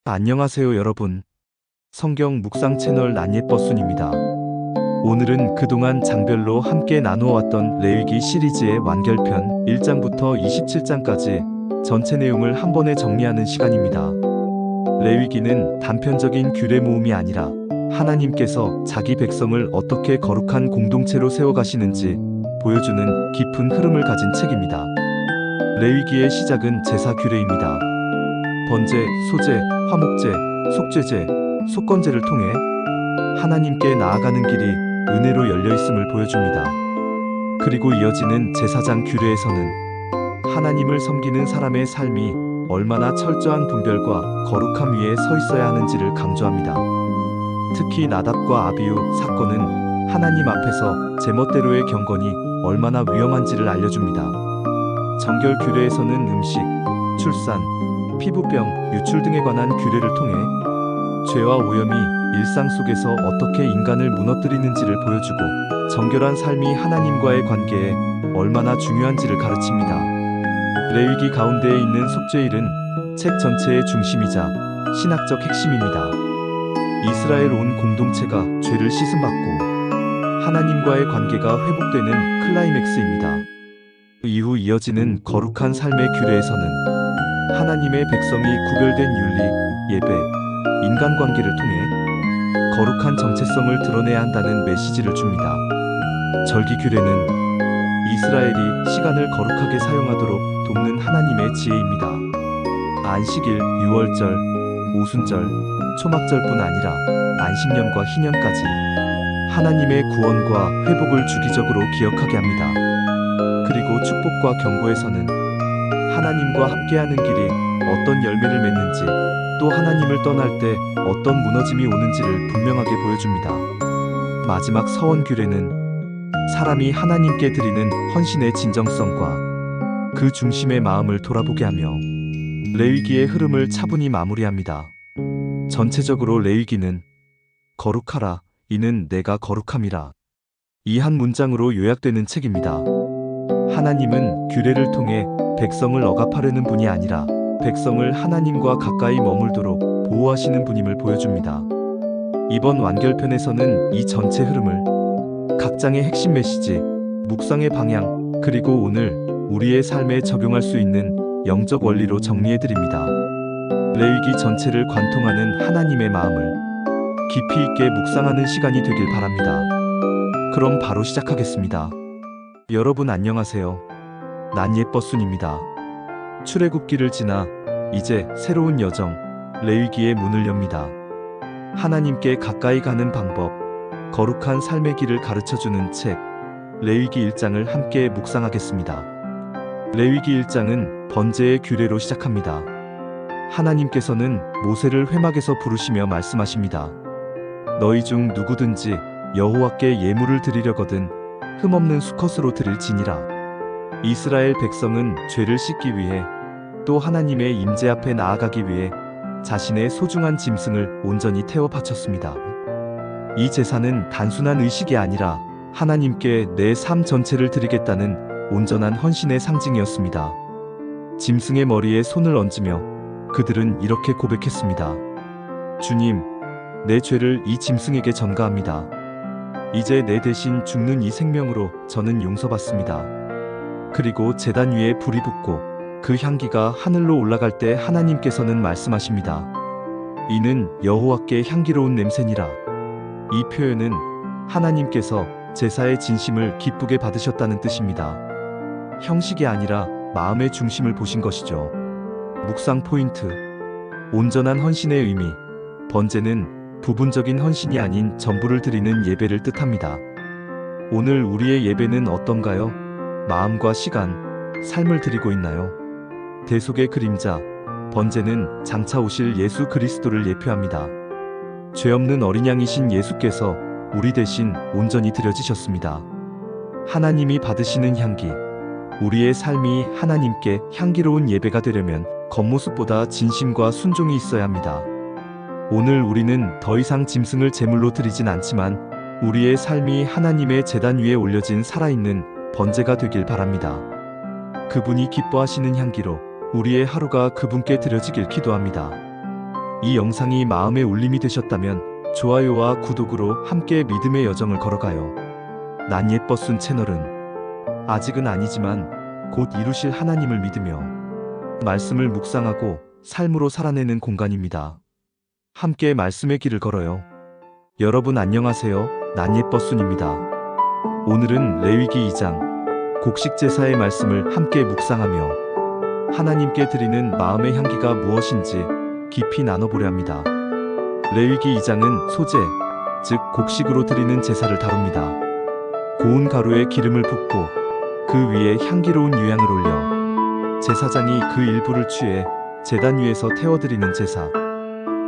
안녕하세요 여러분. 성경 묵상 채널 난예버순입니다. 오늘은 그동안 장별로 함께 나누어왔던 레위기 시리즈의 완결편 1장부터 27장까지 전체 내용을 한 번에 정리하는 시간입니다. 레위기는 단편적인 규례 모음이 아니라 하나님께서 자기 백성을 어떻게 거룩한 공동체로 세워가시는지 보여주는 깊은 흐름을 가진 책입니다. 레위기의 시작은 제사 규례입니다. 번제, 소제, 화목제, 속죄제, 속건제를 통해 하나님께 나아가는 길이 은혜로 열려있음을 보여줍니다. 그리고 이어지는 제사장 규례에서는 하나님을 섬기는 사람의 삶이 얼마나 철저한 분별과 거룩함 위에 서 있어야 하는지를 강조합니다. 특히 나답과 아비후 사건은 하나님 앞에서 제멋대로의 경건이 얼마나 위험한지를 알려줍니다. 정결 규례에서는 음식, 출산, 피부병, 유출 등에 관한 규례를 통해 죄와 오염이 일상 속에서 어떻게 인간을 무너뜨리는지를 보여주고 정결한 삶이 하나님과의 관계에 얼마나 중요한지를 가르칩니다. 레위기 가운데에 있는 속죄일은 책 전체의 중심이자 신학적 핵심입니다. 이스라엘 온 공동체가 죄를 씻음받고 하나님과의 관계가 회복되는 클라이맥스입니다. 이후 이어지는 거룩한 삶의 규례에서는 하나님의 백성이 구별된 윤리, 예배, 인간관계를 통해 거룩한 정체성을 드러내야 한다는 메시지를 줍니다. 절기 규례는 이스라엘이 시간을 거룩하게 사용하도록 돕는 하나님의 지혜입니다. 안식일, 유월절, 오순절, 초막절뿐 아니라 안식년과 희년까지 하나님의 구원과 회복을 주기적으로 기억하게 합니다. 그리고 축복과 경고에서는 하나님과 함께하는 길이 어떤 열매를 맺는지, 또 하나님을 떠날 때 어떤 무너짐이 오는지를 분명하게 보여줍니다. 마지막 서원 규례는 사람이 하나님께 드리는 헌신의 진정성과 그 중심의 마음을 돌아보게 하며 레위기의 흐름을 차분히 마무리합니다. 전체적으로 레위기는 거룩하라, 이는 내가 거룩함이라, 이 한 문장으로 요약되는 책입니다. 하나님은 규례를 통해 백성을 억압하려는 분이 아니라 백성을 하나님과 가까이 머물도록 보호하시는 분임을 보여줍니다. 이번 완결편에서는 이 전체 흐름을 각 장의 핵심 메시지, 묵상의 방향, 그리고 오늘 우리의 삶에 적용할 수 있는 영적 원리로 정리해드립니다. 레위기 전체를 관통하는 하나님의 마음을 깊이 있게 묵상하는 시간이 되길 바랍니다. 그럼 바로 시작하겠습니다. 여러분 안녕하세요. 난예버순입니다. 출애굽기를 지나 이제 새로운 여정, 레위기의 문을 엽니다. 하나님께 가까이 가는 방법, 거룩한 삶의 길을 가르쳐주는 책, 레위기 1장을 함께 묵상하겠습니다. 레위기 1장은 번제의 규례로 시작합니다. 하나님께서는 모세를 회막에서 부르시며 말씀하십니다. 너희 중 누구든지 여호와께 예물을 드리려거든 흠없는 수컷으로 드릴지니라. 이스라엘 백성은 죄를 씻기 위해 또 하나님의 임재 앞에 나아가기 위해 자신의 소중한 짐승을 온전히 태워 바쳤습니다. 이 제사는 단순한 의식이 아니라 하나님께 내 삶 전체를 드리겠다는 온전한 헌신의 상징이었습니다. 짐승의 머리에 손을 얹으며 그들은 이렇게 고백했습니다. 주님, 내 죄를 이 짐승에게 전가합니다. 이제 내 대신 죽는 이 생명으로 저는 용서받습니다. 그리고 제단 위에 불이 붙고 그 향기가 하늘로 올라갈 때 하나님께서는 말씀하십니다. 이는 여호와께 향기로운 냄새니라. 이 표현은 하나님께서 제사의 진심을 기쁘게 받으셨다는 뜻입니다. 형식이 아니라 마음의 중심을 보신 것이죠. 묵상 포인트. 온전한 헌신의 의미. 번제는 부분적인 헌신이 아닌 전부를 드리는 예배를 뜻합니다. 오늘 우리의 예배는 어떤가요? 마음과 시간, 삶을 드리고 있나요? 대속의 그림자, 번제는 장차 오실 예수 그리스도를 예표합니다. 죄 없는 어린 양이신 예수께서 우리 대신 온전히 드려지셨습니다. 하나님이 받으시는 향기. 우리의 삶이 하나님께 향기로운 예배가 되려면 겉모습보다 진심과 순종이 있어야 합니다. 오늘 우리는 더 이상 짐승을 제물로 드리진 않지만 우리의 삶이 하나님의 제단 위에 올려진 살아있는 번제가 되길 바랍니다. 그분이 기뻐하시는 향기로 우리의 하루가 그분께 드려지길 기도합니다. 이 영상이 마음에 울림이 되셨다면 좋아요와 구독으로 함께 믿음의 여정을 걸어가요. 난 예뻐순 채널은 아직은 아니지만 곧 이루실 하나님을 믿으며 말씀을 묵상하고 삶으로 살아내는 공간입니다. 함께 말씀의 길을 걸어요. 여러분 안녕하세요. 난 예뻐순입니다. 오늘은 레위기 2장 곡식 제사의 말씀을 함께 묵상하며 하나님께 드리는 마음의 향기가 무엇인지 깊이 나눠보려 합니다. 레위기 2장은 소제, 즉 곡식으로 드리는 제사를 다룹니다. 고운 가루에 기름을 붓고 그 위에 향기로운 유향을 올려 제사장이 그 일부를 취해 제단 위에서 태워드리는 제사.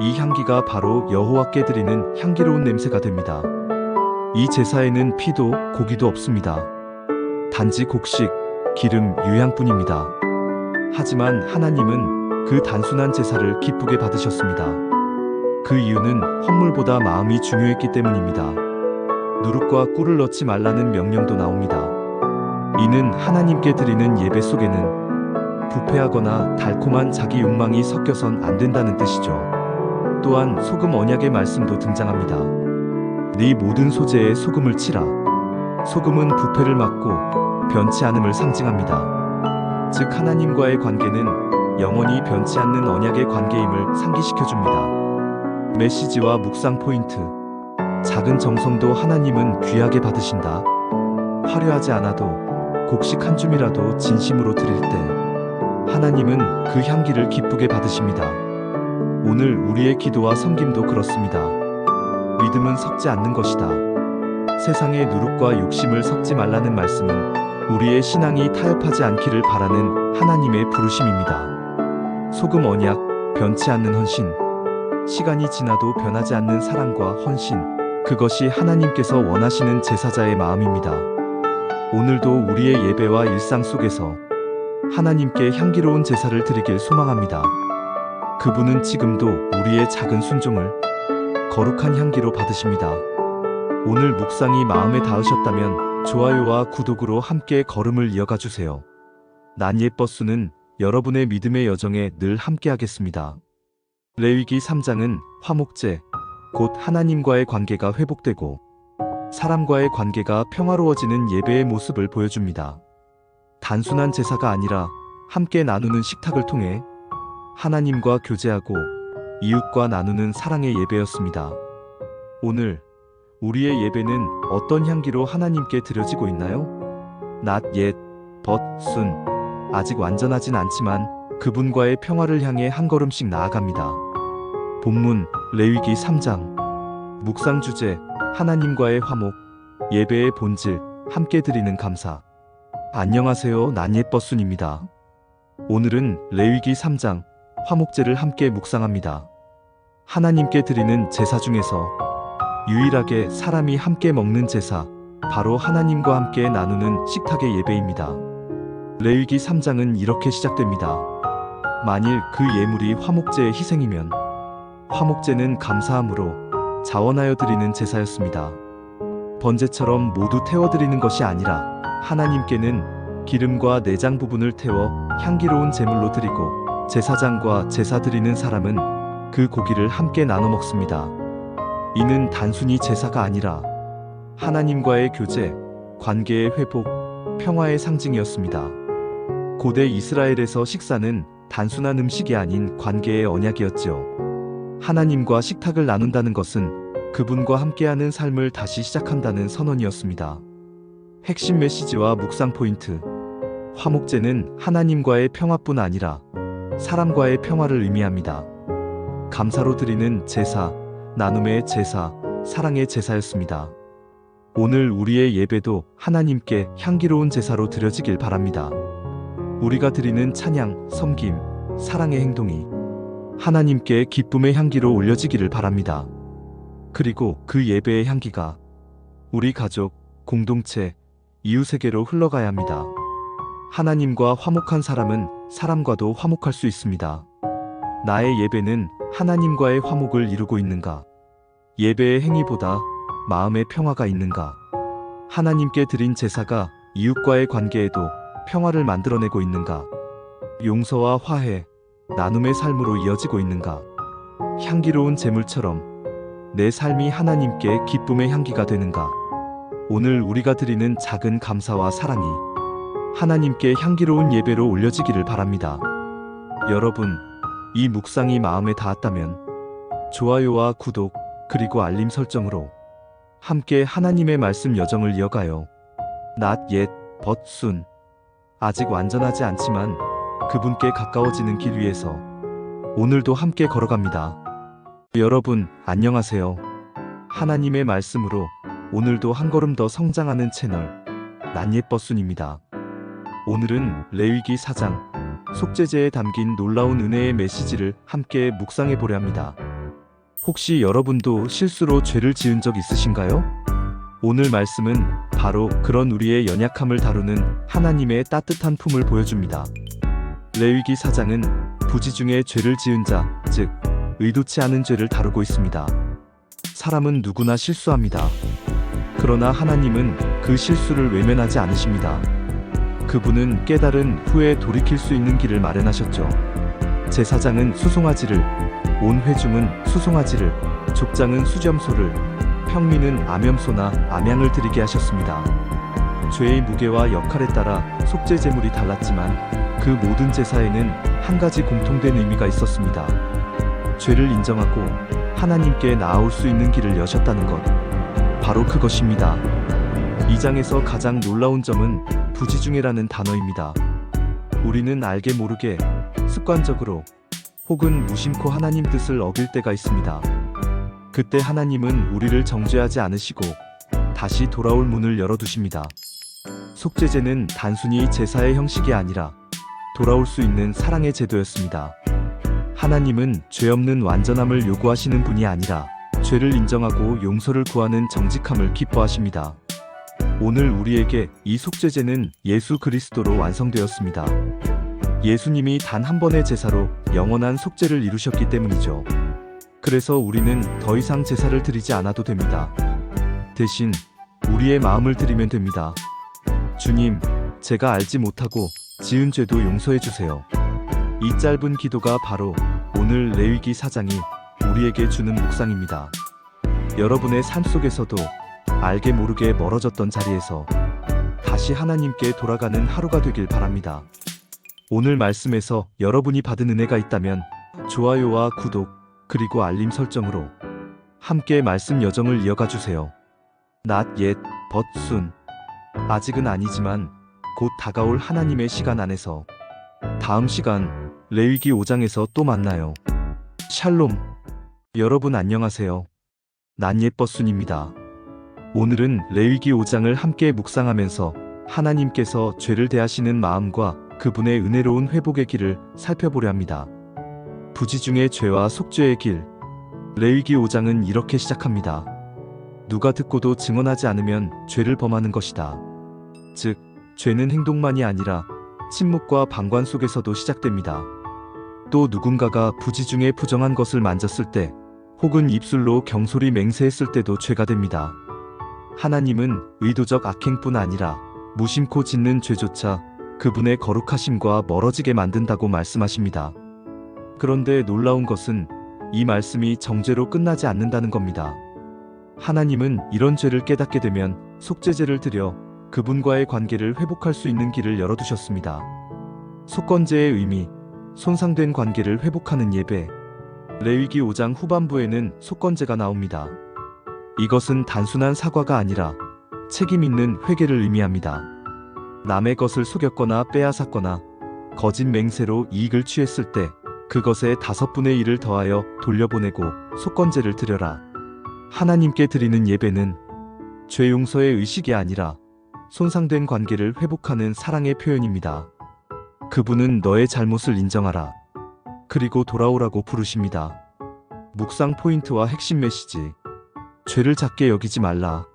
이 향기가 바로 여호와께 드리는 향기로운 냄새가 됩니다. 이 제사에는 피도 고기도 없습니다. 단지 곡식, 기름, 유향뿐입니다. 하지만 하나님은 그 단순한 제사를 기쁘게 받으셨습니다. 그 이유는 헌물보다 마음이 중요했기 때문입니다. 누룩과 꿀을 넣지 말라는 명령도 나옵니다. 이는 하나님께 드리는 예배 속에는 부패하거나 달콤한 자기 욕망이 섞여선 안 된다는 뜻이죠. 또한 소금 언약의 말씀도 등장합니다. 네 모든 소재에 소금을 치라. 소금은 부패를 막고 변치 않음을 상징합니다. 즉 하나님과의 관계는 영원히 변치 않는 언약의 관계임을 상기시켜줍니다. 메시지와 묵상 포인트. 작은 정성도 하나님은 귀하게 받으신다. 화려하지 않아도 곡식 한 줌이라도 진심으로 드릴 때 하나님은 그 향기를 기쁘게 받으십니다. 오늘 우리의 기도와 섬김도 그렇습니다. 믿음은 섞지 않는 것이다. 세상의 누룩과 욕심을 섞지 말라는 말씀은 우리의 신앙이 타협하지 않기를 바라는 하나님의 부르심입니다. 소금 언약, 변치 않는 헌신. 시간이 지나도 변하지 않는 사랑과 헌신. 그것이 하나님께서 원하시는 제사자의 마음입니다. 오늘도 우리의 예배와 일상 속에서 하나님께 향기로운 제사를 드리길 소망합니다. 그분은 지금도 우리의 작은 순종을 거룩한 향기로 받으십니다. 오늘 묵상이 마음에 닿으셨다면 좋아요와 구독으로 함께 걸음을 이어가 주세요. 난 예뻐순은 여러분의 믿음의 여정에 늘 함께하겠습니다. 레위기 3장은 화목제, 곧 하나님과의 관계가 회복되고 사람과의 관계가 평화로워지는 예배의 모습을 보여줍니다. 단순한 제사가 아니라 함께 나누는 식탁을 통해 하나님과 교제하고 이웃과 나누는 사랑의 예배였습니다. 오늘 우리의 예배는 어떤 향기로 하나님께 드려지고 있나요? not yet, but soon. 아직 완전하진 않지만 그분과의 평화를 향해 한 걸음씩 나아갑니다. 본문 레위기 3장. 묵상 주제 하나님과의 화목. 예배의 본질 함께 드리는 감사. 안녕하세요. 난 예뻐순입니다. 오늘은 레위기 3장 화목제를 함께 묵상합니다. 하나님께 드리는 제사 중에서 유일하게 사람이 함께 먹는 제사, 바로 하나님과 함께 나누는 식탁의 예배입니다. 레위기 3장은 이렇게 시작됩니다. 만일 그 예물이 화목제의 희생이면 화목제는 감사함으로 자원하여 드리는 제사였습니다. 번제처럼 모두 태워드리는 것이 아니라 하나님께는 기름과 내장 부분을 태워 향기로운 제물로 드리고 제사장과 제사 드리는 사람은 그 고기를 함께 나눠 먹습니다. 이는 단순히 제사가 아니라 하나님과의 교제, 관계의 회복, 평화의 상징이었습니다. 고대 이스라엘에서 식사는 단순한 음식이 아닌 관계의 언약이었지요. 하나님과 식탁을 나눈다는 것은 그분과 함께하는 삶을 다시 시작한다는 선언이었습니다. 핵심 메시지와 묵상 포인트. 화목제는 하나님과의 평화뿐 아니라 사람과의 평화를 의미합니다. 감사로 드리는 제사, 나눔의 제사, 사랑의 제사였습니다. 오늘 우리의 예배도 하나님께 향기로운 제사로 드려지길 바랍니다. 우리가 드리는 찬양, 섬김, 사랑의 행동이 하나님께 기쁨의 향기로 올려지기를 바랍니다. 그리고 그 예배의 향기가 우리 가족, 공동체, 이웃에게로 흘러가야 합니다. 하나님과 화목한 사람은 사람과도 화목할 수 있습니다. 나의 예배는 하나님과의 화목을 이루고 있는가? 예배의 행위보다 마음의 평화가 있는가? 하나님께 드린 제사가 이웃과의 관계에도 평화를 만들어내고 있는가? 용서와 화해, 나눔의 삶으로 이어지고 있는가? 향기로운 제물처럼 내 삶이 하나님께 기쁨의 향기가 되는가? 오늘 우리가 드리는 작은 감사와 사랑이 하나님께 향기로운 예배로 올려지기를 바랍니다. 여러분, 이 묵상이 마음에 닿았다면 좋아요와 구독, 그리고 알림 설정으로 함께 하나님의 말씀 여정을 이어가요. Not yet, but soon. 아직 완전하지 않지만 그분께 가까워지는 길 위에서 오늘도 함께 걸어갑니다. 여러분, 안녕하세요. 하나님의 말씀으로 오늘도 한 걸음 더 성장하는 채널 난예버순입니다. 오늘은 레위기 4장 속죄제에 담긴 놀라운 은혜의 메시지를 함께 묵상해 보려 합니다. 혹시 여러분도 실수로 죄를 지은 적 있으신가요? 오늘 말씀은 바로 그런 우리의 연약함을 다루는 하나님의 따뜻한 품을 보여줍니다. 레위기 4장은 부지 중에 죄를 지은 자, 즉 의도치 않은 죄를 다루고 있습니다. 사람은 누구나 실수합니다. 그러나 하나님은 그 실수를 외면하지 않으십니다. 그분은 깨달은 후에 돌이킬 수 있는 길을 마련하셨죠. 제사장은 수송아지를, 온 회중은 수송아지를, 족장은 수염소를, 평민은 암염소나 암양을 드리게 하셨습니다. 죄의 무게와 역할에 따라 속죄 제물이 달랐지만 그 모든 제사에는 한 가지 공통된 의미가 있었습니다. 죄를 인정하고 하나님께 나아올 수 있는 길을 여셨다는 것, 바로 그것입니다. 이 장에서 가장 놀라운 점은 부지중해라는 단어입니다. 우리는 알게 모르게 습관적으로 혹은 무심코 하나님 뜻을 어길 때가 있습니다. 그때 하나님은 우리를 정죄하지 않으시고 다시 돌아올 문을 열어두십니다. 속죄제는 단순히 제사의 형식이 아니라 돌아올 수 있는 사랑의 제도였습니다. 하나님은 죄 없는 완전함을 요구하시는 분이 아니라 죄를 인정하고 용서를 구하는 정직함을 기뻐하십니다. 오늘 우리에게 이 속죄제는 예수 그리스도로 완성되었습니다. 예수님이 단 한 번의 제사로 영원한 속죄를 이루셨기 때문이죠. 그래서 우리는 더 이상 제사를 드리지 않아도 됩니다. 대신 우리의 마음을 드리면 됩니다. 주님, 제가 알지 못하고 지은 죄도 용서해 주세요. 이 짧은 기도가 바로 오늘 레위기 4장이 우리에게 주는 묵상입니다. 여러분의 삶 속에서도 알게 모르게 멀어졌던 자리에서 다시 하나님께 돌아가는 하루가 되길 바랍니다. 오늘 말씀에서 여러분이 받은 은혜가 있다면 좋아요와 구독, 그리고 알림 설정으로 함께 말씀 여정을 이어가 주세요. Not yet, but soon. 아직은 아니지만 곧 다가올 하나님의 시간 안에서 다음 시간 레위기 5장에서 또 만나요. 샬롬. 여러분 안녕하세요. 난예버순입니다. 오늘은 레위기 5장을 함께 묵상하면서 하나님께서 죄를 대하시는 마음과 그분의 은혜로운 회복의 길을 살펴보려 합니다. 부지중의 죄와 속죄의 길. 레위기 5장은 이렇게 시작합니다. 누가 듣고도 증언하지 않으면 죄를 범하는 것이다. 즉, 죄는 행동만이 아니라 침묵과 방관 속에서도 시작됩니다. 또 누군가가 부지중에 부정한 것을 만졌을 때 혹은 입술로 경솔히 맹세했을 때도 죄가 됩니다. 하나님은 의도적 악행뿐 아니라 무심코 짓는 죄조차 그분의 거룩하심과 멀어지게 만든다고 말씀하십니다. 그런데 놀라운 것은 이 말씀이 정죄로 끝나지 않는다는 겁니다. 하나님은 이런 죄를 깨닫게 되면 속죄제를 드려 그분과의 관계를 회복할 수 있는 길을 열어두셨습니다. 속건제의 의미, 손상된 관계를 회복하는 예배. 레위기 5장 후반부에는 속건제가 나옵니다. 이것은 단순한 사과가 아니라 책임 있는 회개를 의미합니다. 남의 것을 속였거나 빼앗았거나 거짓 맹세로 이익을 취했을 때 그것의 5분의 1을 더하여 돌려보내고 속건제를 드려라. 하나님께 드리는 예배는 죄 용서의 의식이 아니라 손상된 관계를 회복하는 사랑의 표현입니다. 그분은 너의 잘못을 인정하라. 그리고 돌아오라고 부르십니다. 묵상 포인트와 핵심 메시지. 죄를 작게 여기지 말라.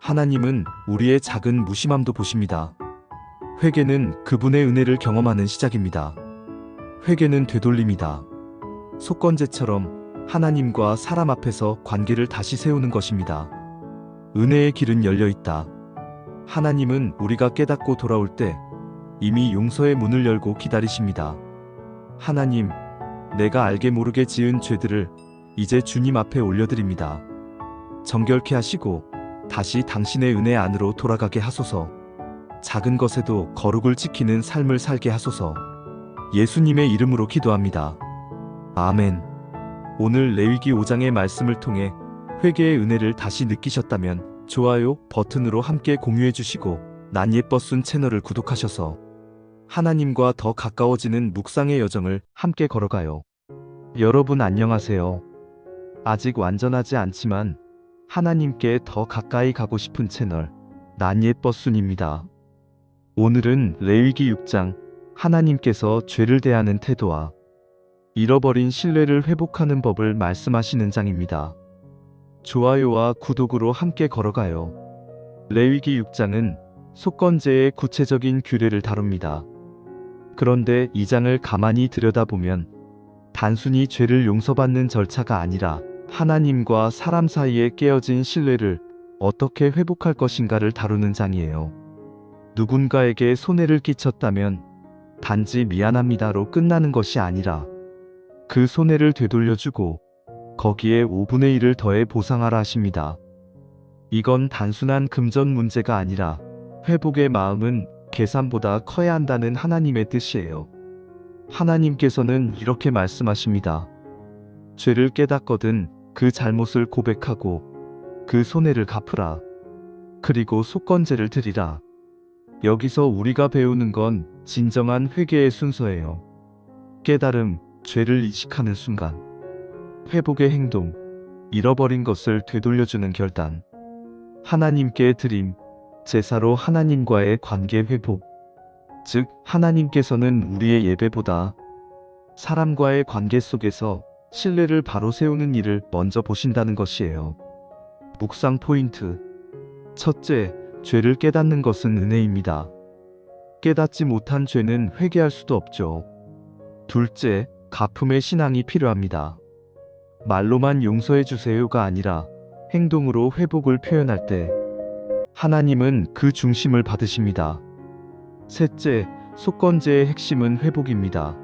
하나님은 우리의 작은 무심함도 보십니다. 회개는 그분의 은혜를 경험하는 시작입니다. 회개는 되돌림이다. 속건제처럼 하나님과 사람 앞에서 관계를 다시 세우는 것입니다. 은혜의 길은 열려 있다. 하나님은 우리가 깨닫고 돌아올 때 이미 용서의 문을 열고 기다리십니다. 하나님, 내가 알게 모르게 지은 죄들을 이제 주님 앞에 올려드립니다. 정결케 하시고 다시 당신의 은혜 안으로 돌아가게 하소서. 작은 것에도 거룩을 지키는 삶을 살게 하소서. 예수님의 이름으로 기도합니다. 아멘. 오늘 레위기 5장의 말씀을 통해 회개의 은혜를 다시 느끼셨다면 좋아요 버튼으로 함께 공유해 주시고 난 예뻐순 채널을 구독하셔서 하나님과 더 가까워지는 묵상의 여정을 함께 걸어가요. 여러분 안녕하세요. 아직 완전하지 않지만 하나님께 더 가까이 가고 싶은 채널 난 예뻐순입니다. 오늘은 레위기 6장 하나님께서 죄를 대하는 태도와 잃어버린 신뢰를 회복하는 법을 말씀하시는 장입니다. 좋아요와 구독으로 함께 걸어가요. 레위기 6장은 속건제의 구체적인 규례를 다룹니다. 그런데 이 장을 가만히 들여다보면 단순히 죄를 용서받는 절차가 아니라 하나님과 사람 사이에 깨어진 신뢰를 어떻게 회복할 것인가를 다루는 장이에요. 누군가에게 손해를 끼쳤다면 단지 미안합니다로 끝나는 것이 아니라 그 손해를 되돌려주고 거기에 5분의 1을 더해 보상하라 하십니다. 이건 단순한 금전 문제가 아니라 회복의 마음은 계산보다 커야 한다는 하나님의 뜻이에요. 하나님께서는 이렇게 말씀하십니다. 죄를 깨닫거든 그 잘못을 고백하고 그 손해를 갚으라. 그리고 속건제를 드리라. 여기서 우리가 배우는 건 진정한 회개의 순서예요. 깨달음, 죄를 인식하는 순간, 회복의 행동, 잃어버린 것을 되돌려주는 결단, 하나님께 드림, 제사로 하나님과의 관계 회복. 즉, 하나님께서는 우리의 예배보다 사람과의 관계 속에서 신뢰를 바로 세우는 일을 먼저 보신다는 것이에요. 묵상 포인트. 첫째, 죄를 깨닫는 것은 은혜입니다. 깨닫지 못한 죄는 회개할 수도 없죠. 둘째, 갚음의 신앙이 필요합니다. 말로만 용서해 주세요가 아니라 행동으로 회복을 표현할 때 하나님은 그 중심을 받으십니다. 셋째, 속건제의 핵심은 회복입니다.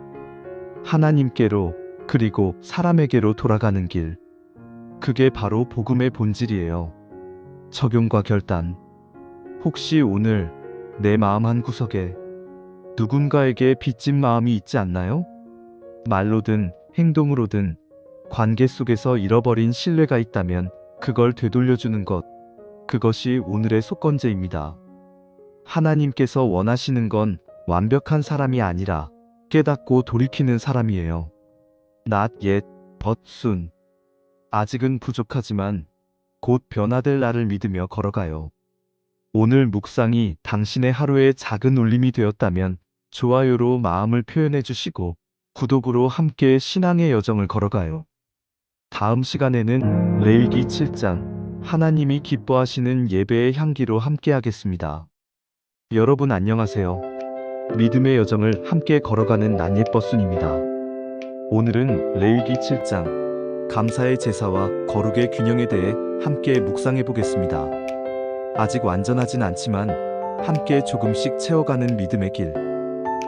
하나님께로 그리고 사람에게로 돌아가는 길. 그게 바로 복음의 본질이에요. 적용과 결단. 혹시 오늘 내 마음 한구석에 누군가에게 빚진 마음이 있지 않나요? 말로든 행동으로든 관계 속에서 잃어버린 신뢰가 있다면 그걸 되돌려주는 것, 그것이 오늘의 속건제입니다. 하나님께서 원하시는 건 완벽한 사람이 아니라 깨닫고 돌이키는 사람이에요. Not yet, but soon. 아직은 부족하지만 곧 변화될 날을 믿으며 걸어가요. 오늘 묵상이 당신의 하루의 작은 울림이 되었다면 좋아요로 마음을 표현해 주시고 구독으로 함께 신앙의 여정을 걸어가요. 다음 시간에는 레위기 7장 하나님이 기뻐하시는 예배의 향기로 함께 하겠습니다. 여러분 안녕하세요. 믿음의 여정을 함께 걸어가는 난 예뻐순입니다. 오늘은 레위기 7장 감사의 제사와 거룩의 균형에 대해 함께 묵상해 보겠습니다. 아직 완전하진 않지만 함께 조금씩 채워가는 믿음의 길.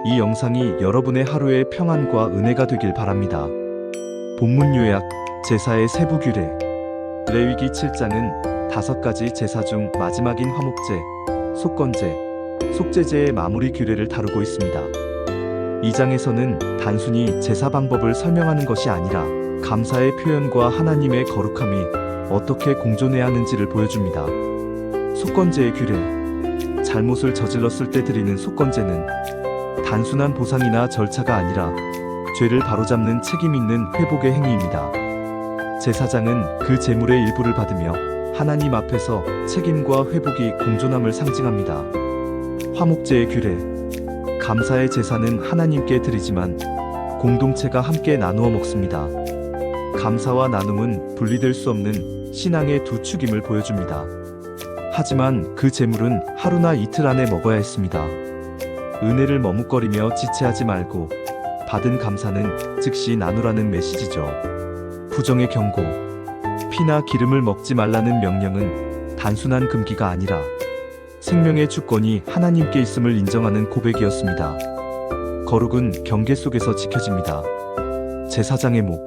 이 영상이 여러분의 하루의 평안과 은혜가 되길 바랍니다. 본문 요약, 제사의 세부 규례. 레위기 7장은 5가지 제사 중 마지막인 화목제, 속건제, 속죄제의 마무리 규례를 다루고 있습니다. 이 장에서는 단순히 제사 방법을 설명하는 것이 아니라 감사의 표현과 하나님의 거룩함이 어떻게 공존해야 하는지를 보여줍니다. 속건제의 규례. 잘못을 저질렀을 때 드리는 속건제는 단순한 보상이나 절차가 아니라 죄를 바로잡는 책임 있는 회복의 행위입니다. 제사장은 그 제물의 일부를 받으며 하나님 앞에서 책임과 회복이 공존함을 상징합니다. 화목제의 규례. 감사의 제사는 하나님께 드리지만 공동체가 함께 나누어 먹습니다. 감사와 나눔은 분리될 수 없는 신앙의 두 축임을 보여줍니다. 하지만 그 제물은 하루나 이틀 안에 먹어야 했습니다. 은혜를 머뭇거리며 지체하지 말고 받은 감사는 즉시 나누라는 메시지죠. 부정의 경고. 피나 기름을 먹지 말라는 명령은 단순한 금기가 아니라 생명의 주권이 하나님께 있음을 인정하는 고백이었습니다. 거룩은 경계 속에서 지켜집니다. 제사장의 목.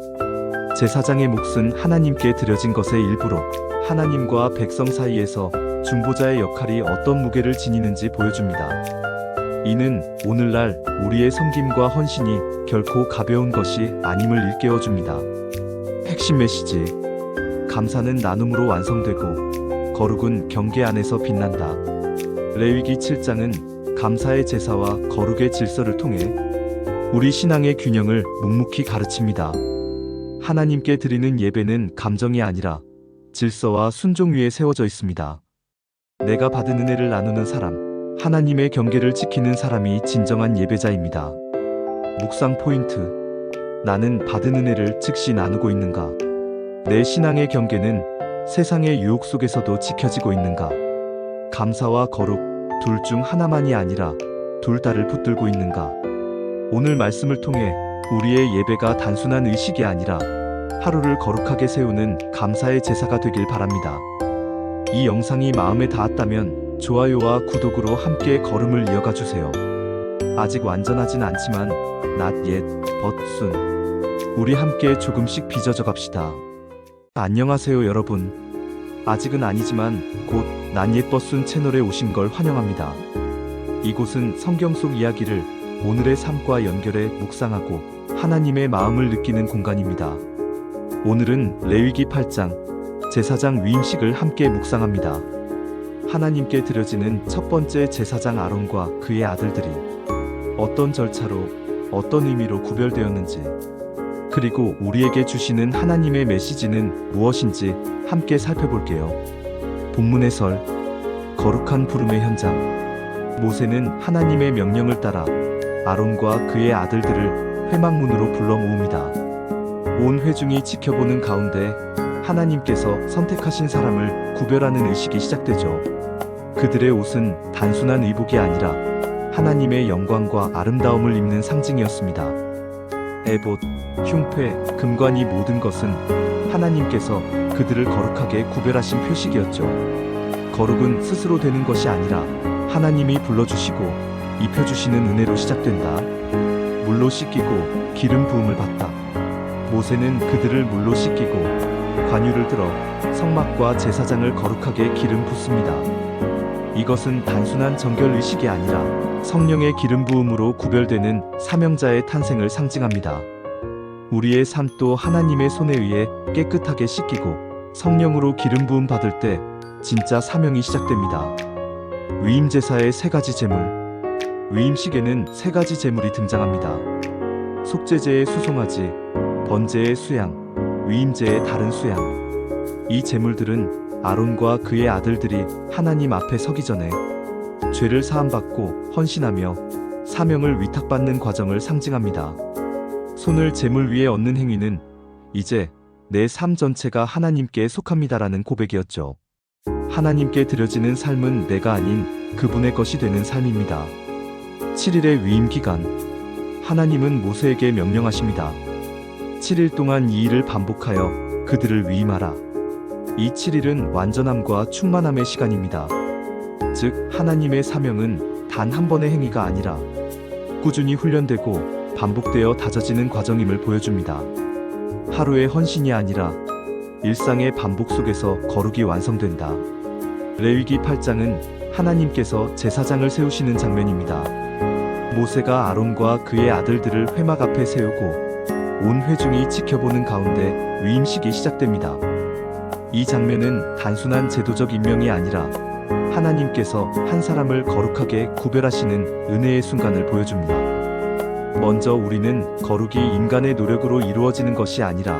제사장의 몫은 하나님께 드려진 것의 일부로 하나님과 백성 사이에서 중보자의 역할이 어떤 무게를 지니는지 보여줍니다. 이는 오늘날 우리의 섬김과 헌신이 결코 가벼운 것이 아님을 일깨워줍니다. 핵심 메시지. 감사는 나눔으로 완성되고 거룩은 경계 안에서 빛난다. 레위기 7장은 감사의 제사와 거룩의 질서를 통해 우리 신앙의 균형을 묵묵히 가르칩니다. 하나님께 드리는 예배는 감정이 아니라 질서와 순종 위에 세워져 있습니다. 내가 받은 은혜를 나누는 사람, 하나님의 경계를 지키는 사람이 진정한 예배자입니다. 묵상 포인트. 나는 받은 은혜를 즉시 나누고 있는가? 내 신앙의 경계는 세상의 유혹 속에서도 지켜지고 있는가? 감사와 거룩, 둘 중 하나만이 아니라 둘 다를 붙들고 있는가? 오늘 말씀을 통해 우리의 예배가 단순한 의식이 아니라 하루를 거룩하게 세우는 감사의 제사가 되길 바랍니다. 이 영상이 마음에 닿았다면 좋아요와 구독으로 함께 걸음을 이어가 주세요. 아직 완전하진 않지만 not yet, but soon. 우리 함께 조금씩 빚어져 갑시다. 안녕하세요 여러분. 아직은 아니지만 곧 not yet, but soon 채널에 오신 걸 환영합니다. 이곳은 성경 속 이야기를 오늘의 삶과 연결해 묵상하고 하나님의 마음을 느끼는 공간입니다. 오늘은 레위기 8장 제사장 위임식을 함께 묵상합니다. 하나님께 드려지는 첫 번째 제사장 아론과 그의 아들들이 어떤 절차로 어떤 의미로 구별되었는지, 그리고 우리에게 주시는 하나님의 메시지는 무엇인지 함께 살펴볼게요. 본문 해설. 거룩한 부름의 현장. 모세는 하나님의 명령을 따라 아론과 그의 아들들을 회막문으로 불러 모읍니다. 온 회중이 지켜보는 가운데 하나님께서 선택하신 사람을 구별하는 의식이 시작되죠. 그들의 옷은 단순한 의복이 아니라 하나님의 영광과 아름다움을 입는 상징이었습니다. 에봇, 흉패, 금관 이 모든 것은 하나님께서 그들을 거룩하게 구별하신 표식이었죠. 거룩은 스스로 되는 것이 아니라 하나님이 불러주시고 입혀주시는 은혜로 시작된다. 물로 씻기고 기름 부음을 받다. 모세는 그들을 물로 씻기고 관유를 들어 성막과 제사장을 거룩하게 기름 붓습니다. 이것은 단순한 정결 의식이 아니라 성령의 기름 부음으로 구별되는 사명자의 탄생을 상징합니다. 우리의 삶도 하나님의 손에 의해 깨끗하게 씻기고 성령으로 기름 부음 받을 때 진짜 사명이 시작됩니다. 위임 제사의 세 가지 제물. 위임식에는 세 가지 제물이 등장합니다. 속죄제의 수송아지, 번제의 수양, 위임제의 다른 수양. 이 제물들은 아론과 그의 아들들이 하나님 앞에 서기 전에 죄를 사함받고 헌신하며 사명을 위탁받는 과정을 상징합니다. 손을 제물 위에 얹는 행위는 이제 내 삶 전체가 하나님께 속합니다라는 고백이었죠. 하나님께 드려지는 삶은 내가 아닌 그분의 것이 되는 삶입니다. 7일의 위임 기간. 하나님은 모세에게 명령하십니다. 7일 동안 이 일을 반복하여 그들을 위임하라. 이 7일은 완전함과 충만함의 시간입니다. 즉, 하나님의 사명은 단 한 번의 행위가 아니라 꾸준히 훈련되고 반복되어 다져지는 과정임을 보여줍니다. 하루의 헌신이 아니라 일상의 반복 속에서 거룩이 완성된다. 레위기 8장은 하나님께서 제사장을 세우시는 장면입니다. 모세가 아론과 그의 아들들을 회막 앞에 세우고 온 회중이 지켜보는 가운데 위임식이 시작됩니다. 이 장면은 단순한 제도적 임명이 아니라 하나님께서 한 사람을 거룩하게 구별하시는 은혜의 순간을 보여줍니다. 먼저 우리는 거룩이 인간의 노력으로 이루어지는 것이 아니라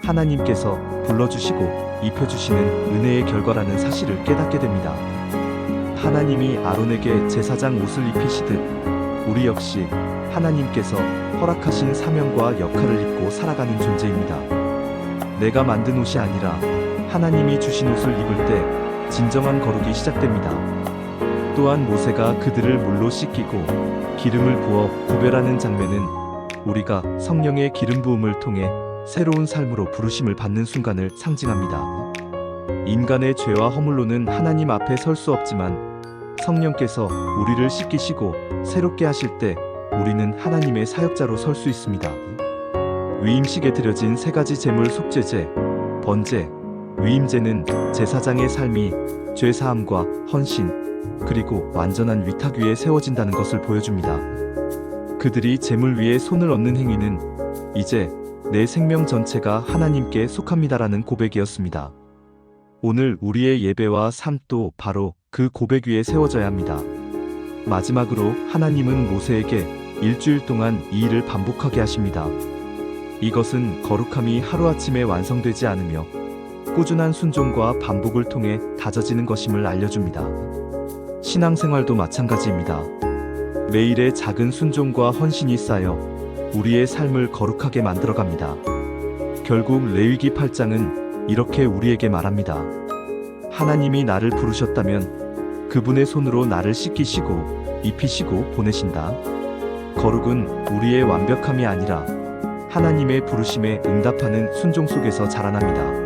하나님께서 불러주시고 입혀주시는 은혜의 결과라는 사실을 깨닫게 됩니다. 하나님이 아론에게 제사장 옷을 입히시듯 우리 역시 하나님께서 허락하신 사명과 역할을 입고 살아가는 존재입니다. 내가 만든 옷이 아니라 하나님이 주신 옷을 입을 때 진정한 거룩이 시작됩니다. 또한 모세가 그들을 물로 씻기고 기름을 부어 구별하는 장면은 우리가 성령의 기름 부음을 통해 새로운 삶으로 부르심을 받는 순간을 상징합니다. 인간의 죄와 허물로는 하나님 앞에 설 수 없지만 성령께서 우리를 씻기시고 새롭게 하실 때 우리는 하나님의 사역자로 설 수 있습니다. 위임식에 드려진 세 가지 제물 속죄제, 번제, 위임제는 제사장의 삶이 죄사함과 헌신, 그리고 완전한 위탁 위에 세워진다는 것을 보여줍니다. 그들이 제물 위에 손을 얹는 행위는 이제 내 생명 전체가 하나님께 속합니다라는 고백이었습니다. 오늘 우리의 예배와 삶도 바로 그 고백 위에 세워져야 합니다. 마지막으로 하나님은 모세에게 일주일 동안 이 일을 반복하게 하십니다. 이것은 거룩함이 하루아침에 완성되지 않으며 꾸준한 순종과 반복을 통해 다져지는 것임을 알려줍니다. 신앙생활도 마찬가지입니다. 매일의 작은 순종과 헌신이 쌓여 우리의 삶을 거룩하게 만들어갑니다. 결국 레위기 8장은 이렇게 우리에게 말합니다. 하나님이 나를 부르셨다면 그분의 손으로 나를 씻기시고 입히시고 보내신다. 거룩은 우리의 완벽함이 아니라 하나님의 부르심에 응답하는 순종 속에서 자라납니다.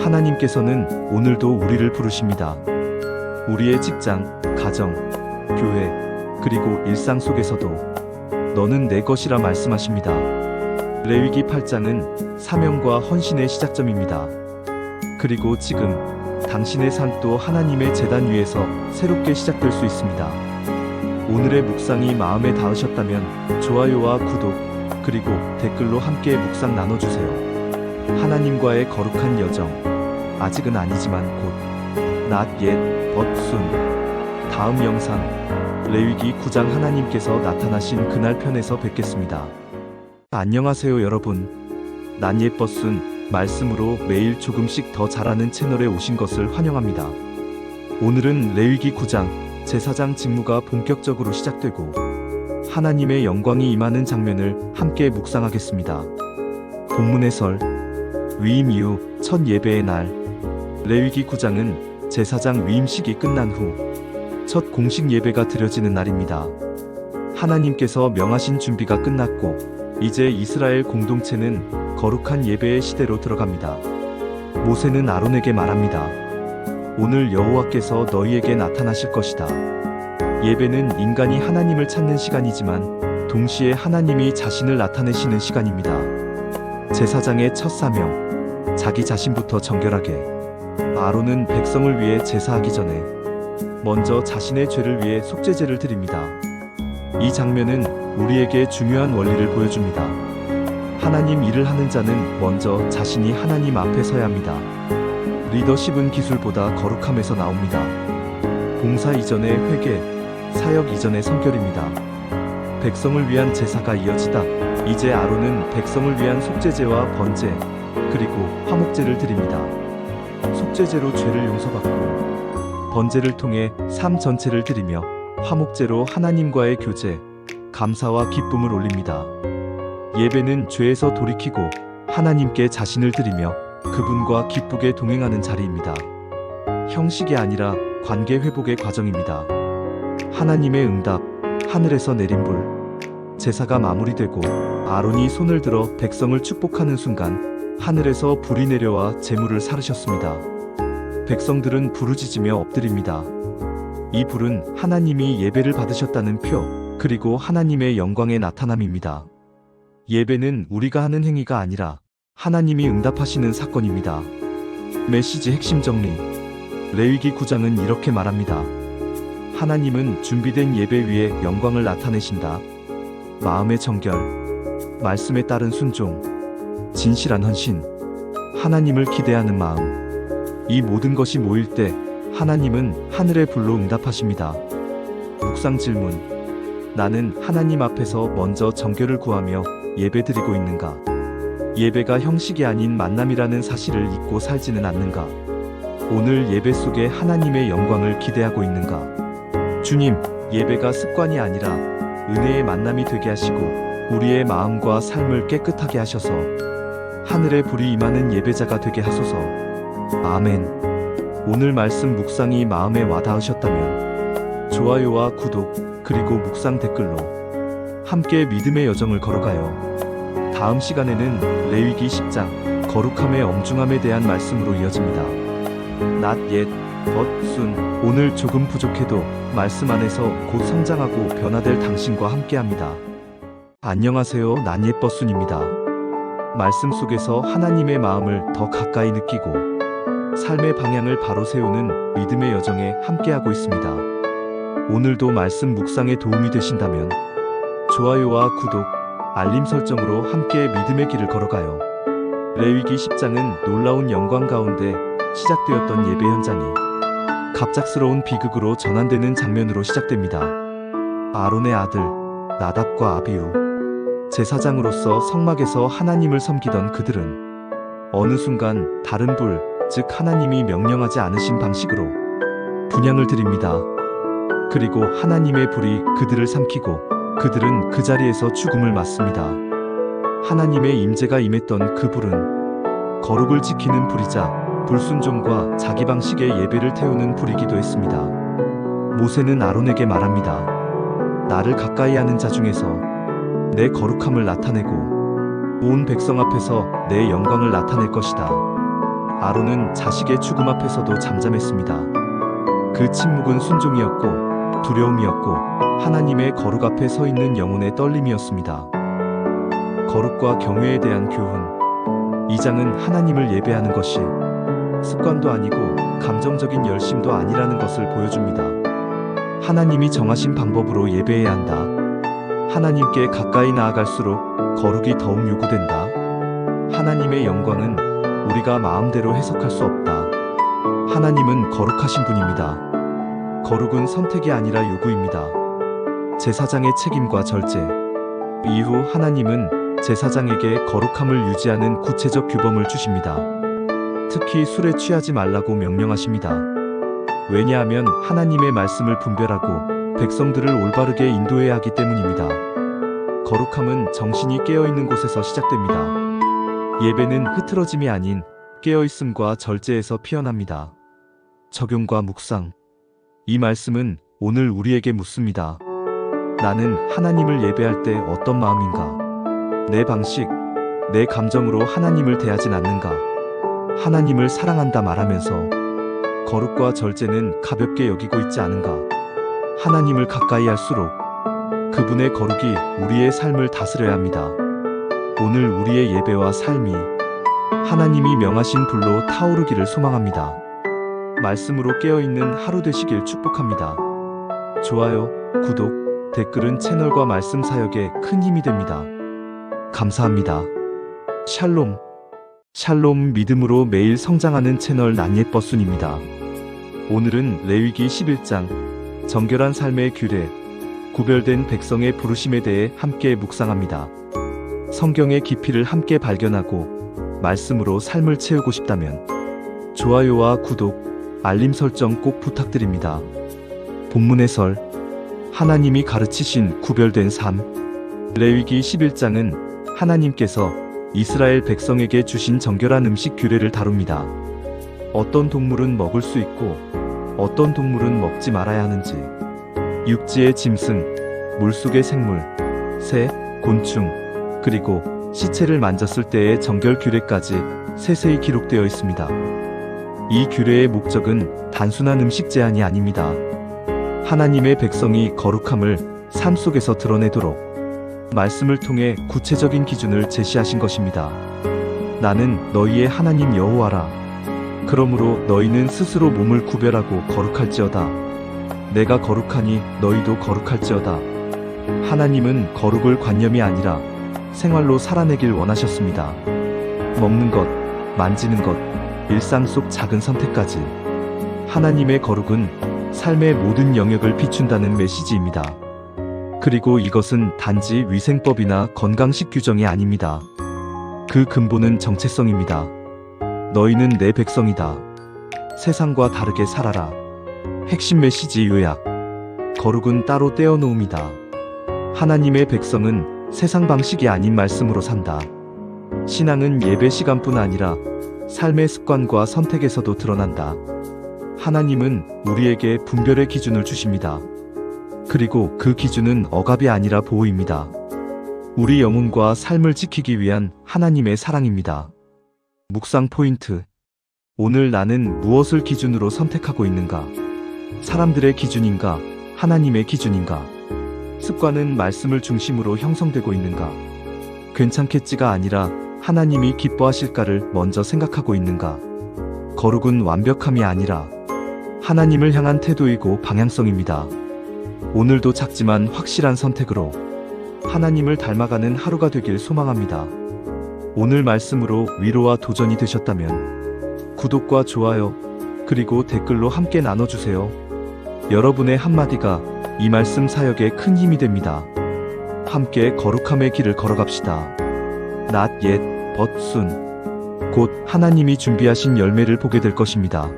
하나님께서는 오늘도 우리를 부르십니다. 우리의 직장, 가정, 교회, 그리고 일상 속에서도 너는 내 것이라 말씀하십니다. 레위기 8장은 사명과 헌신의 시작점입니다. 그리고 지금 당신의 삶도 하나님의 제단 위에서 새롭게 시작될 수 있습니다. 오늘의 묵상이 마음에 닿으셨다면 좋아요와 구독, 그리고 댓글로 함께 묵상 나눠주세요. 하나님과의 거룩한 여정, 아직은 아니지만 곧 not yet, but soon. 다음 영상 레위기 9장 하나님께서 나타나신 그날 편에서 뵙겠습니다. 안녕하세요 여러분. not yet, but soon 말씀으로 매일 조금씩 더 자라는 채널에 오신 것을 환영합니다. 오늘은 레위기 9장 제사장 직무가 본격적으로 시작되고 하나님의 영광이 임하는 장면을 함께 묵상하겠습니다. 본문 해설, 위임 이후 첫 예배의 날. 레위기 9장은 제사장 위임식이 끝난 후 첫 공식 예배가 드려지는 날입니다. 하나님께서 명하신 준비가 끝났고 이제 이스라엘 공동체는 거룩한 예배의 시대로 들어갑니다. 모세는 아론에게 말합니다. 오늘 여호와께서 너희에게 나타나실 것이다. 예배는 인간이 하나님을 찾는 시간이지만 동시에 하나님이 자신을 나타내시는 시간입니다. 제사장의 첫 사명, 자기 자신부터 정결하게. 아론은 백성을 위해 제사하기 전에 먼저 자신의 죄를 위해 속죄제를 드립니다. 이 장면은 우리에게 중요한 원리를 보여줍니다. 하나님 일을 하는 자는 먼저 자신이 하나님 앞에 서야 합니다. 리더십은 기술보다 거룩함에서 나옵니다. 봉사 이전의 회개, 사역 이전의 성결입니다. 백성을 위한 제사가 이어지다 이제 아론은 백성을 위한 속죄제와 번제, 그리고 화목제를 드립니다. 속죄제로 죄를 용서받고 번제를 통해 삶 전체를 드리며 화목제로 하나님과의 교제, 감사와 기쁨을 올립니다. 예배는 죄에서 돌이키고 하나님께 자신을 드리며 그분과 기쁘게 동행하는 자리입니다. 형식이 아니라 관계 회복의 과정입니다. 하나님의 응답, 하늘에서 내린 불. 제사가 마무리되고 아론이 손을 들어 백성을 축복하는 순간 하늘에서 불이 내려와 제물을 사르셨습니다. 백성들은 부르짖으며 엎드립니다. 이 불은 하나님이 예배를 받으셨다는 표, 그리고 하나님의 영광의 나타남입니다. 예배는 우리가 하는 행위가 아니라 하나님이 응답하시는 사건입니다. 메시지 핵심 정리. 레위기 9장은 이렇게 말합니다. 하나님은 준비된 예배 위에 영광을 나타내신다. 마음의 정결, 말씀에 따른 순종, 진실한 헌신, 하나님을 기대하는 마음. 이 모든 것이 모일 때 하나님은 하늘의 불로 응답하십니다. 묵상 질문. 나는 하나님 앞에서 먼저 정결을 구하며 예배드리고 있는가? 예배가 형식이 아닌 만남이라는 사실을 잊고 살지는 않는가? 오늘 예배 속에 하나님의 영광을 기대하고 있는가? 주님, 예배가 습관이 아니라 은혜의 만남이 되게 하시고 우리의 마음과 삶을 깨끗하게 하셔서 하늘의 불이 임하는 예배자가 되게 하소서. 아멘. 오늘 말씀 묵상이 마음에 와닿으셨다면 좋아요와 구독, 그리고 묵상 댓글로 함께 믿음의 여정을 걸어가요. 다음 시간에는 레위기 10장 거룩함의 엄중함에 대한 말씀으로 이어집니다. Not yet, but soon. 오늘 조금 부족해도 말씀 안에서 곧 성장하고 변화될 당신과 함께합니다. 안녕하세요, not yet, but soon입니다. 말씀 속에서 하나님의 마음을 더 가까이 느끼고 삶의 방향을 바로 세우는 믿음의 여정에 함께하고 있습니다. 오늘도 말씀 묵상에 도움이 되신다면 좋아요와 구독, 알림 설정으로 함께 믿음의 길을 걸어가요. 레위기 10장은 놀라운 영광 가운데 시작되었던 예배 현장이 갑작스러운 비극으로 전환되는 장면으로 시작됩니다. 아론의 아들 나답과 아비후, 제사장으로서 성막에서 하나님을 섬기던 그들은 어느 순간 다른 불, 즉 하나님이 명령하지 않으신 방식으로 분향을 드립니다. 그리고 하나님의 불이 그들을 삼키고 그들은 그 자리에서 죽음을 맞습니다. 하나님의 임재가 임했던 그 불은 거룩을 지키는 불이자 불순종과 자기 방식의 예배를 태우는 불이기도 했습니다. 모세는 아론에게 말합니다. 나를 가까이 하는 자 중에서 내 거룩함을 나타내고 온 백성 앞에서 내 영광을 나타낼 것이다. 아론은 자식의 죽음 앞에서도 잠잠했습니다. 그 침묵은 순종이었고 두려움이었고 하나님의 거룩 앞에 서 있는 영혼의 떨림이었습니다. 거룩과 경외에 대한 교훈. 이 장은 하나님을 예배하는 것이 습관도 아니고 감정적인 열심도 아니라는 것을 보여줍니다. 하나님이 정하신 방법으로 예배해야 한다. 하나님께 가까이 나아갈수록 거룩이 더욱 요구된다. 하나님의 영광은 우리가 마음대로 해석할 수 없다. 하나님은 거룩하신 분입니다. 거룩은 선택이 아니라 요구입니다. 제사장의 책임과 절제. 이후 하나님은 제사장에게 거룩함을 유지하는 구체적 규범을 주십니다. 특히 술에 취하지 말라고 명령하십니다. 왜냐하면 하나님의 말씀을 분별하고 백성들을 올바르게 인도해야 하기 때문입니다. 거룩함은 정신이 깨어있는 곳에서 시작됩니다. 예배는 흐트러짐이 아닌 깨어있음과 절제에서 피어납니다. 적용과 묵상. 이 말씀은 오늘 우리에게 묻습니다. 나는 하나님을 예배할 때 어떤 마음인가? 내 방식, 내 감정으로 하나님을 대하진 않는가? 하나님을 사랑한다 말하면서 거룩과 절제는 가볍게 여기고 있지 않은가? 하나님을 가까이 할수록 그분의 거룩이 우리의 삶을 다스려야 합니다. 오늘 우리의 예배와 삶이 하나님이 명하신 불로 타오르기를 소망합니다. 말씀으로 깨어있는 하루 되시길 축복합니다. 좋아요, 구독, 댓글은 채널과 말씀 사역에 큰 힘이 됩니다. 감사합니다. 샬롬. 샬롬. 믿음으로 매일 성장하는 채널 난예버순입니다. 오늘은 레위기 11장 정결한 삶의 규례, 구별된 백성의 부르심에 대해 함께 묵상합니다. 성경의 깊이를 함께 발견하고 말씀으로 삶을 채우고 싶다면 좋아요와 구독, 알림 설정 꼭 부탁드립니다. 본문 해설. 하나님이 가르치신 구별된 삶. 레위기 11장은 하나님께서 이스라엘 백성에게 주신 정결한 음식 규례를 다룹니다. 어떤 동물은 먹을 수 있고 어떤 동물은 먹지 말아야 하는지, 육지의 짐승, 물속의 생물, 새, 곤충, 그리고 시체를 만졌을 때의 정결 규례까지 세세히 기록되어 있습니다. 이 규례의 목적은 단순한 음식 제한이 아닙니다. 하나님의 백성이 거룩함을 삶 속에서 드러내도록 말씀을 통해 구체적인 기준을 제시하신 것입니다. 나는 너희의 하나님 여호와라. 그러므로 너희는 스스로 몸을 구별하고 거룩할지어다. 내가 거룩하니 너희도 거룩할지어다. 하나님은 거룩을 관념이 아니라 생활로 살아내길 원하셨습니다. 먹는 것, 만지는 것, 일상 속 작은 선택까지 하나님의 거룩은 삶의 모든 영역을 비춘다는 메시지입니다. 그리고 이것은 단지 위생법이나 건강식 규정이 아닙니다. 그 근본은 정체성입니다. 너희는 내 백성이다. 세상과 다르게 살아라. 핵심 메시지 요약. 거룩은 따로 떼어놓음이다. 하나님의 백성은 세상 방식이 아닌 말씀으로 산다. 신앙은 예배 시간뿐 아니라 삶의 습관과 선택에서도 드러난다. 하나님은 우리에게 분별의 기준을 주십니다. 그리고 그 기준은 억압이 아니라 보호입니다. 우리 영혼과 삶을 지키기 위한 하나님의 사랑입니다. 묵상 포인트. 오늘 나는 무엇을 기준으로 선택하고 있는가? 사람들의 기준인가? 하나님의 기준인가? 습관은 말씀을 중심으로 형성되고 있는가? 괜찮겠지가 아니라 하나님이 기뻐하실까를 먼저 생각하고 있는가? 거룩은 완벽함이 아니라 하나님을 향한 태도이고 방향성입니다. 오늘도 작지만 확실한 선택으로 하나님을 닮아가는 하루가 되길 소망합니다. 오늘 말씀으로 위로와 도전이 되셨다면 구독과 좋아요 그리고 댓글로 함께 나눠주세요. 여러분의 한마디가 이 말씀 사역에 큰 힘이 됩니다. 함께 거룩함의 길을 걸어갑시다. not yet, but soon. 곧 하나님이 준비하신 열매를 보게 될 것입니다.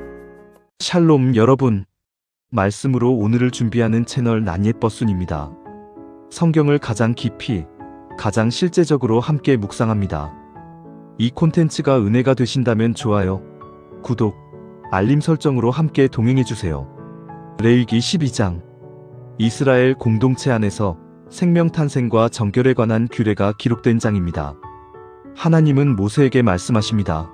샬롬 여러분. 말씀으로 오늘을 준비하는 채널 난예버순입니다. 성경을 가장 깊이, 가장 실제적으로 함께 묵상합니다. 이 콘텐츠가 은혜가 되신다면 좋아요, 구독, 알림 설정으로 함께 동행해주세요. 레위기 12장. 이스라엘 공동체 안에서 생명 탄생과 정결에 관한 규례가 기록된 장입니다. 하나님은 모세에게 말씀하십니다.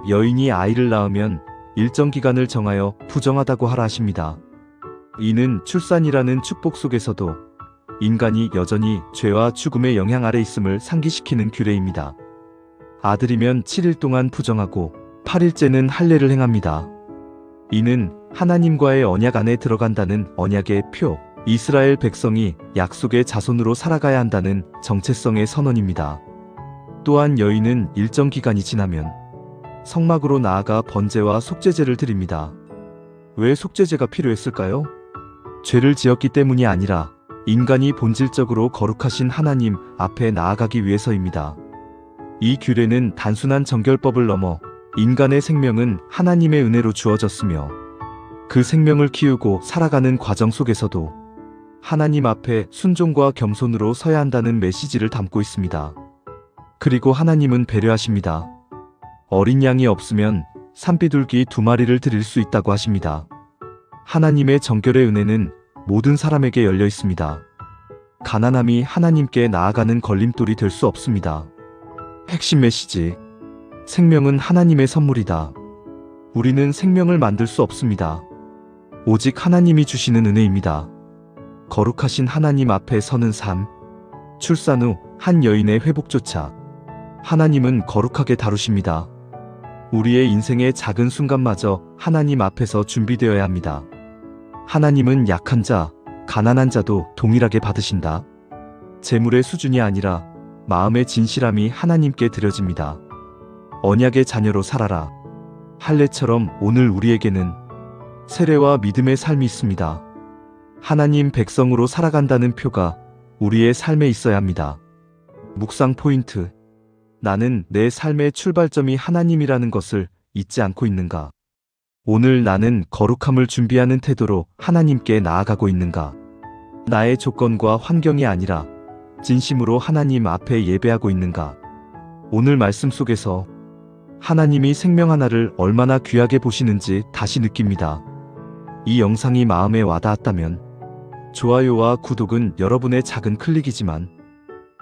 여인이 아이를 낳으면 일정 기간을 정하여 부정하다고 하라 하십니다. 이는 출산이라는 축복 속에서도 인간이 여전히 죄와 죽음의 영향 아래 있음을 상기시키는 규례입니다. 아들이면 7일 동안 부정하고 8일째는 할례를 행합니다. 이는 하나님과의 언약 안에 들어간다는 언약의 표, 이스라엘 백성이 약속의 자손으로 살아가야 한다는 정체성의 선언입니다. 또한 여인은 일정 기간이 지나면 성막으로 나아가 번제와 속죄제를 드립니다. 왜 속죄제가 필요했을까요? 죄를 지었기 때문이 아니라 인간이 본질적으로 거룩하신 하나님 앞에 나아가기 위해서입니다. 이 규례는 단순한 정결법을 넘어 인간의 생명은 하나님의 은혜로 주어졌으며 그 생명을 키우고 살아가는 과정 속에서도 하나님 앞에 순종과 겸손으로 서야 한다는 메시지를 담고 있습니다. 그리고 하나님은 배려하십니다. 어린 양이 없으면 산비둘기 2마리를 드릴 수 있다고 하십니다. 하나님의 정결의 은혜는 모든 사람에게 열려 있습니다. 가난함이 하나님께 나아가는 걸림돌이 될 수 없습니다. 핵심 메시지. 생명은 하나님의 선물이다. 우리는 생명을 만들 수 없습니다. 오직 하나님이 주시는 은혜입니다. 거룩하신 하나님 앞에 서는 삶. 출산 후 한 여인의 회복조차 하나님은 거룩하게 다루십니다. 우리의 인생의 작은 순간마저 하나님 앞에서 준비되어야 합니다. 하나님은 약한 자, 가난한 자도 동일하게 받으신다. 재물의 수준이 아니라 마음의 진실함이 하나님께 드려집니다. 언약의 자녀로 살아라. 할례처럼 오늘 우리에게는 세례와 믿음의 삶이 있습니다. 하나님 백성으로 살아간다는 표가 우리의 삶에 있어야 합니다. 묵상 포인트. 나는 내 삶의 출발점이 하나님이라는 것을 잊지 않고 있는가? 오늘 나는 거룩함을 준비하는 태도로 하나님께 나아가고 있는가? 나의 조건과 환경이 아니라 진심으로 하나님 앞에 예배하고 있는가? 오늘 말씀 속에서 하나님이 생명 하나를 얼마나 귀하게 보시는지 다시 느낍니다. 이 영상이 마음에 와닿았다면 좋아요와 구독은 여러분의 작은 클릭이지만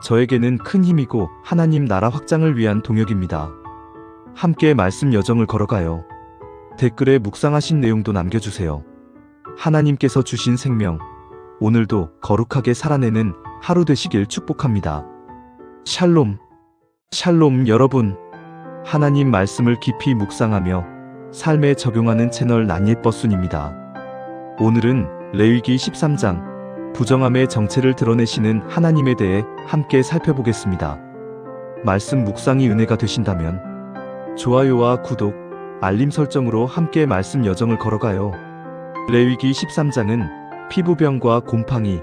저에게는 큰 힘이고 하나님 나라 확장을 위한 동력입니다. 함께 말씀 여정을 걸어가요. 댓글에 묵상하신 내용도 남겨주세요. 하나님께서 주신 생명, 오늘도 거룩하게 살아내는 하루 되시길 축복합니다. 샬롬. 샬롬 여러분. 하나님 말씀을 깊이 묵상하며 삶에 적용하는 채널 난예버순입니다. 오늘은 레위기 13장 부정함의 정체를 드러내시는 하나님에 대해 함께 살펴보겠습니다. 말씀 묵상이 은혜가 되신다면 좋아요와 구독, 알림 설정으로 함께 말씀 여정을 걸어가요. 레위기 13장은 피부병과 곰팡이,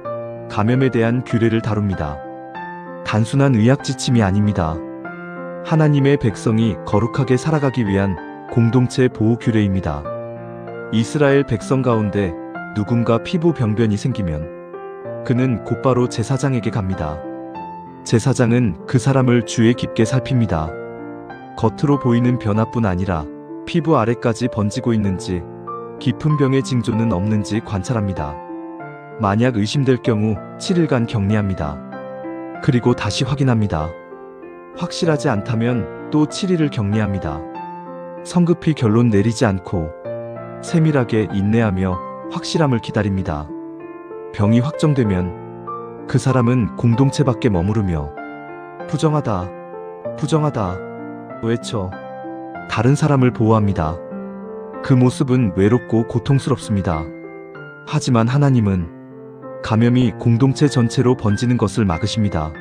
감염에 대한 규례를 다룹니다. 단순한 의학 지침이 아닙니다. 하나님의 백성이 거룩하게 살아가기 위한 공동체 보호 규례입니다. 이스라엘 백성 가운데 누군가 피부 병변이 생기면 그는 곧바로 제사장에게 갑니다. 제사장은 그 사람을 주의 깊게 살핍니다. 겉으로 보이는 변화뿐 아니라 피부 아래까지 번지고 있는지, 깊은 병의 징조는 없는지 관찰합니다. 만약 의심될 경우 7일간 격리합니다. 그리고 다시 확인합니다. 확실하지 않다면 또 7일을 격리합니다. 성급히 결론 내리지 않고 세밀하게 인내하며 확실함을 기다립니다. 병이 확정되면 그 사람은 공동체 밖에 머무르며 부정하다, 부정하다 외쳐 다른 사람을 보호합니다. 그 모습은 외롭고 고통스럽습니다. 하지만 하나님은 감염이 공동체 전체로 번지는 것을 막으십니다.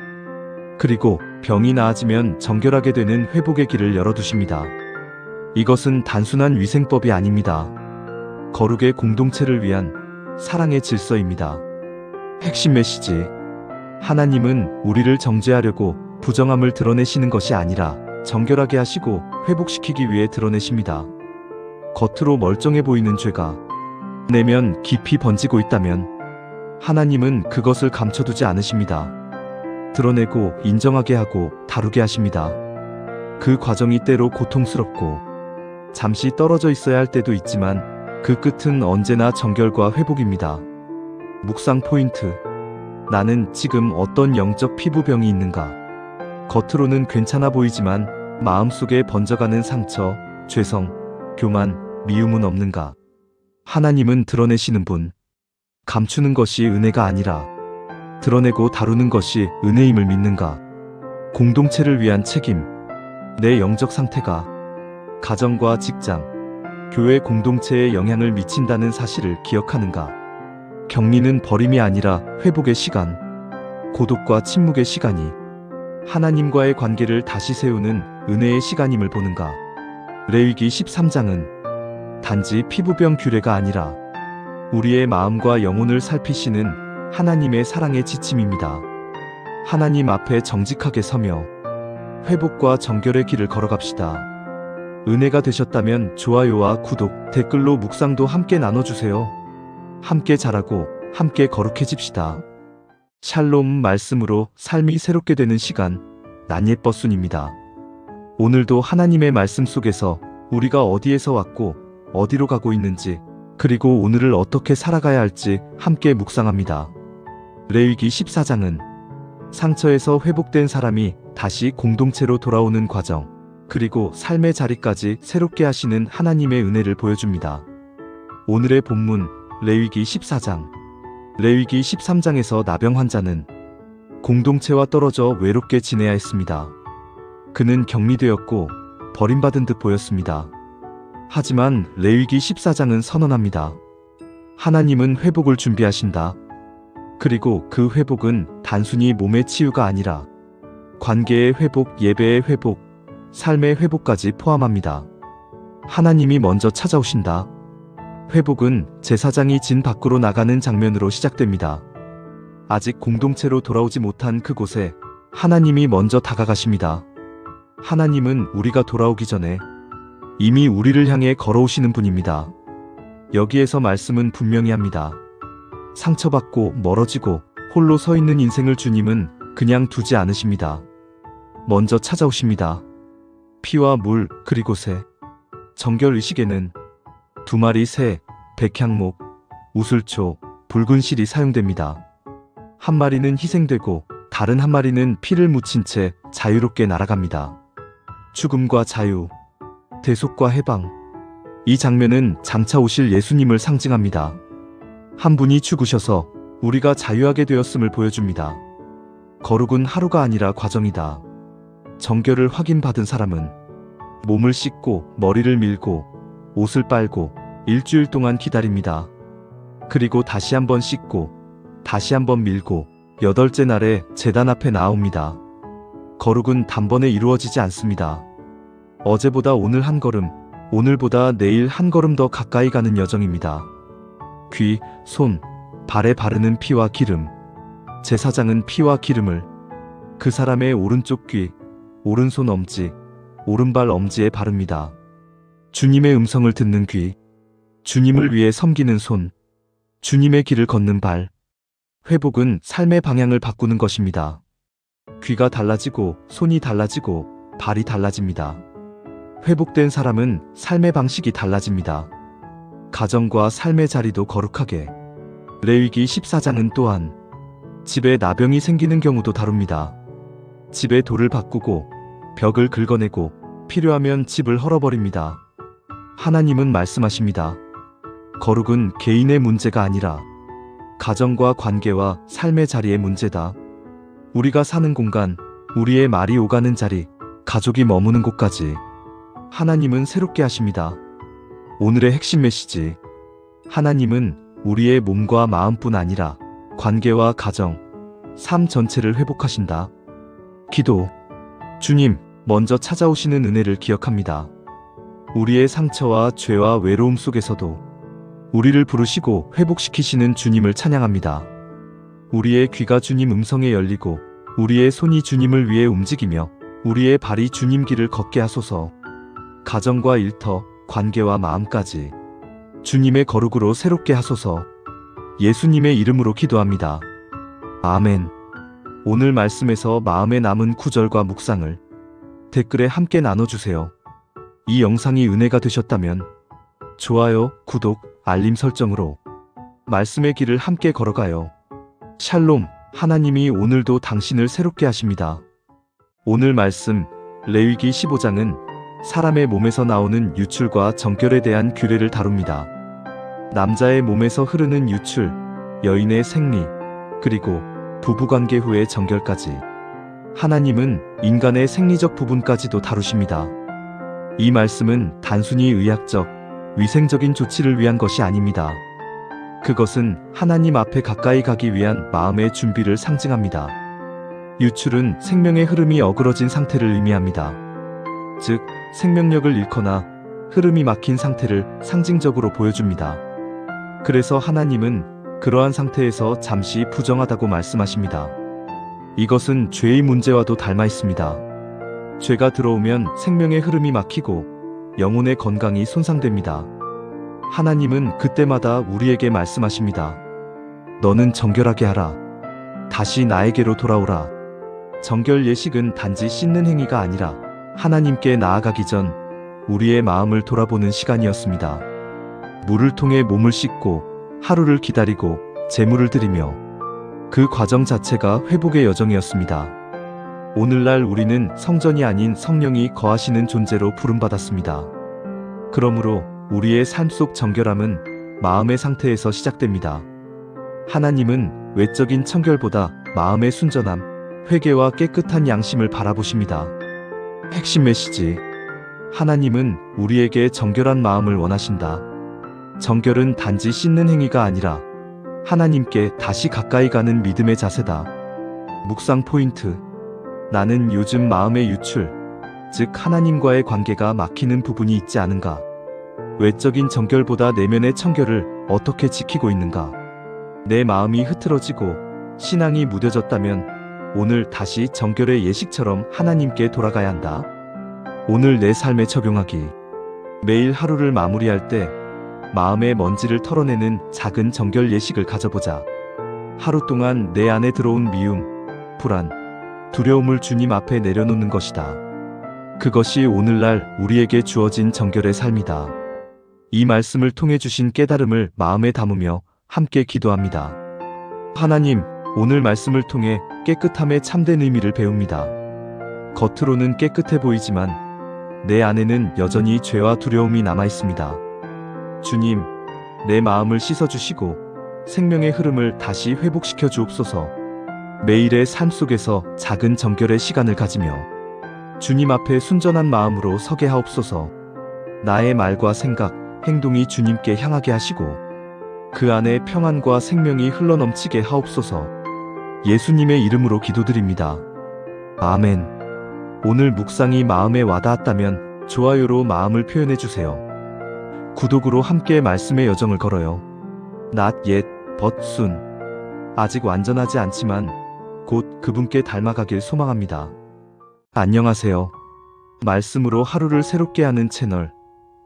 그리고 병이 나아지면 정결하게 되는 회복의 길을 열어두십니다. 이것은 단순한 위생법이 아닙니다. 거룩의 공동체를 위한 사랑의 질서입니다. 핵심 메시지. 하나님은 우리를 정죄하려고 부정함을 드러내시는 것이 아니라 정결하게 하시고 회복시키기 위해 드러내십니다. 겉으로 멀쩡해 보이는 죄가 내면 깊이 번지고 있다면 하나님은 그것을 감춰두지 않으십니다. 드러내고 인정하게 하고 다루게 하십니다. 그 과정이 때로 고통스럽고 잠시 떨어져 있어야 할 때도 있지만 그 끝은 언제나 정결과 회복입니다. 묵상 포인트. 나는 지금 어떤 영적 피부병이 있는가? 겉으로는 괜찮아 보이지만 마음속에 번져가는 상처, 죄성, 교만, 미움은 없는가? 하나님은 드러내시는 분. 감추는 것이 은혜가 아니라 드러내고 다루는 것이 은혜임을 믿는가? 공동체를 위한 책임. 내 영적 상태가 가정과 직장, 교회 공동체에 영향을 미친다는 사실을 기억하는가? 격리는 버림이 아니라 회복의 시간, 고독과 침묵의 시간이 하나님과의 관계를 다시 세우는 은혜의 시간임을 보는가? 레위기 13장은 단지 피부병 규례가 아니라 우리의 마음과 영혼을 살피시는 하나님의 사랑의 지침입니다. 하나님 앞에 정직하게 서며 회복과 정결의 길을 걸어갑시다. 은혜가 되셨다면 좋아요와 구독, 댓글로 묵상도 함께 나눠주세요. 함께 자라고 함께 거룩해집시다. 샬롬. 말씀으로 삶이 새롭게 되는 시간, 난예버순입니다. 오늘도 하나님의 말씀 속에서 우리가 어디에서 왔고 어디로 가고 있는지, 그리고 오늘을 어떻게 살아가야 할지 함께 묵상합니다. 레위기 14장은 상처에서 회복된 사람이 다시 공동체로 돌아오는 과정, 그리고 삶의 자리까지 새롭게 하시는 하나님의 은혜를 보여줍니다. 오늘의 본문 레위기 14장. 레위기 13장에서 나병 환자는 공동체와 떨어져 외롭게 지내야 했습니다. 그는 격리되었고 버림받은 듯 보였습니다. 하지만 레위기 14장은 선언합니다. 하나님은 회복을 준비하신다. 그리고 그 회복은 단순히 몸의 치유가 아니라 관계의 회복, 예배의 회복, 삶의 회복까지 포함합니다. 하나님이 먼저 찾아오신다. 회복은 제사장이 진 밖으로 나가는 장면으로 시작됩니다. 아직 공동체로 돌아오지 못한 그곳에 하나님이 먼저 다가가십니다. 하나님은 우리가 돌아오기 전에 이미 우리를 향해 걸어오시는 분입니다. 여기에서 말씀은 분명히 합니다. 상처받고 멀어지고 홀로 서 있는 인생을 주님은 그냥 두지 않으십니다. 먼저 찾아오십니다. 피와 물 그리고 새. 정결 의식에는 2마리 새, 백향목, 우슬초, 붉은 실이 사용됩니다. 한 마리는 희생되고 다른 한 마리는 피를 묻힌 채 자유롭게 날아갑니다. 죽음과 자유, 대속과 해방. 이 장면은 장차 오실 예수님을 상징합니다. 한 분이 죽으셔서 우리가 자유하게 되었음을 보여줍니다. 거룩은 하루가 아니라 과정이다. 정결을 확인받은 사람은 몸을 씻고 머리를 밀고 옷을 빨고 일주일 동안 기다립니다. 그리고 다시 한번 씻고 다시 한번 밀고 8째 날에 제단 앞에 나옵니다. 거룩은 단번에 이루어지지 않습니다. 어제보다 오늘 한 걸음, 오늘보다 내일 한 걸음 더 가까이 가는 여정입니다. 귀, 손, 발에 바르는 피와 기름. 제사장은 피와 기름을 그 사람의 오른쪽 귀, 오른손 엄지, 오른발 엄지에 바릅니다. 주님의 음성을 듣는 귀, 주님을 위해 섬기는 손, 주님의 길을 걷는 발. 회복은 삶의 방향을 바꾸는 것입니다. 귀가 달라지고 손이 달라지고 발이 달라집니다. 회복된 사람은 삶의 방식이 달라집니다. 가정과 삶의 자리도 거룩하게. 레위기 14장은 또한 집에 나병이 생기는 경우도 다룹니다. 집의 돌을 바꾸고 벽을 긁어내고 필요하면 집을 헐어버립니다. 하나님은 말씀하십니다. 거룩은 개인의 문제가 아니라 가정과 관계와 삶의 자리의 문제다. 우리가 사는 공간, 우리의 말이 오가는 자리, 가족이 머무는 곳까지 하나님은 새롭게 하십니다. 오늘의 핵심 메시지. 하나님은 우리의 몸과 마음뿐 아니라 관계와 가정, 삶 전체를 회복하신다. 기도. 주님, 먼저 찾아오시는 은혜를 기억합니다. 우리의 상처와 죄와 외로움 속에서도 우리를 부르시고 회복시키시는 주님을 찬양합니다. 우리의 귀가 주님 음성에 열리고 우리의 손이 주님을 위해 움직이며 우리의 발이 주님 길을 걷게 하소서. 가정과 일터, 관계와 마음까지 주님의 거룩으로 새롭게 하소서. 예수님의 이름으로 기도합니다. 아멘. 오늘 말씀에서 마음에 남은 구절과 묵상을 댓글에 함께 나눠주세요. 이 영상이 은혜가 되셨다면 좋아요, 구독, 알림 설정으로 말씀의 길을 함께 걸어가요. 샬롬. 하나님이 오늘도 당신을 새롭게 하십니다. 오늘 말씀 레위기 15장은 사람의 몸에서 나오는 유출과 정결에 대한 규례를 다룹니다. 남자의 몸에서 흐르는 유출, 여인의 생리, 그리고 부부관계 후의 정결까지 하나님은 인간의 생리적 부분까지도 다루십니다. 이 말씀은 단순히 의학적, 위생적인 조치를 위한 것이 아닙니다. 그것은 하나님 앞에 가까이 가기 위한 마음의 준비를 상징합니다. 유출은 생명의 흐름이 어그러진 상태를 의미합니다. 즉, 생명력을 잃거나 흐름이 막힌 상태를 상징적으로 보여줍니다. 그래서 하나님은 그러한 상태에서 잠시 부정하다고 말씀하십니다. 이것은 죄의 문제와도 닮아 있습니다. 죄가 들어오면 생명의 흐름이 막히고 영혼의 건강이 손상됩니다. 하나님은 그때마다 우리에게 말씀하십니다. 너는 정결하게 하라. 다시 나에게로 돌아오라. 정결 예식은 단지 씻는 행위가 아니라 하나님께 나아가기 전 우리의 마음을 돌아보는 시간이었습니다. 물을 통해 몸을 씻고 하루를 기다리고 제물을 드리며 그 과정 자체가 회복의 여정이었습니다. 오늘날 우리는 성전이 아닌 성령이 거하시는 존재로 부름받았습니다. 그러므로 우리의 삶 속 정결함은 마음의 상태에서 시작됩니다. 하나님은 외적인 청결보다 마음의 순전함, 회개와 깨끗한 양심을 바라보십니다. 핵심 메시지. 하나님은 우리에게 정결한 마음을 원하신다. 정결은 단지 씻는 행위가 아니라 하나님께 다시 가까이 가는 믿음의 자세다. 묵상 포인트. 나는 요즘 마음의 유출, 즉 하나님과의 관계가 막히는 부분이 있지 않은가? 외적인 정결보다 내면의 청결을 어떻게 지키고 있는가? 내 마음이 흐트러지고 신앙이 무뎌졌다면 오늘 다시 정결의 예식처럼 하나님께 돌아가야 한다. 오늘 내 삶에 적용하기. 매일 하루를 마무리할 때 마음의 먼지를 털어내는 작은 정결 예식을 가져보자. 하루 동안 내 안에 들어온 미움, 불안, 두려움을 주님 앞에 내려놓는 것이다. 그것이 오늘날 우리에게 주어진 정결의 삶이다. 이 말씀을 통해 주신 깨달음을 마음에 담으며 함께 기도합니다. 하나님, 오늘 말씀을 통해 깨끗함의 참된 의미를 배웁니다. 겉으로는 깨끗해 보이지만 내 안에는 여전히 죄와 두려움이 남아 있습니다. 주님, 내 마음을 씻어주시고 생명의 흐름을 다시 회복시켜 주옵소서. 매일의 삶 속에서 작은 정결의 시간을 가지며 주님 앞에 순전한 마음으로 서게 하옵소서. 나의 말과 생각, 행동이 주님께 향하게 하시고 그 안에 평안과 생명이 흘러넘치게 하옵소서. 예수님의 이름으로 기도드립니다. 아멘. 오늘 묵상이 마음에 와닿았다면 좋아요로 마음을 표현해주세요. 구독으로 함께 말씀의 여정을 걸어요. not yet, but soon. 아직 완전하지 않지만 곧 그분께 닮아가길 소망합니다. 안녕하세요. 말씀으로 하루를 새롭게 하는 채널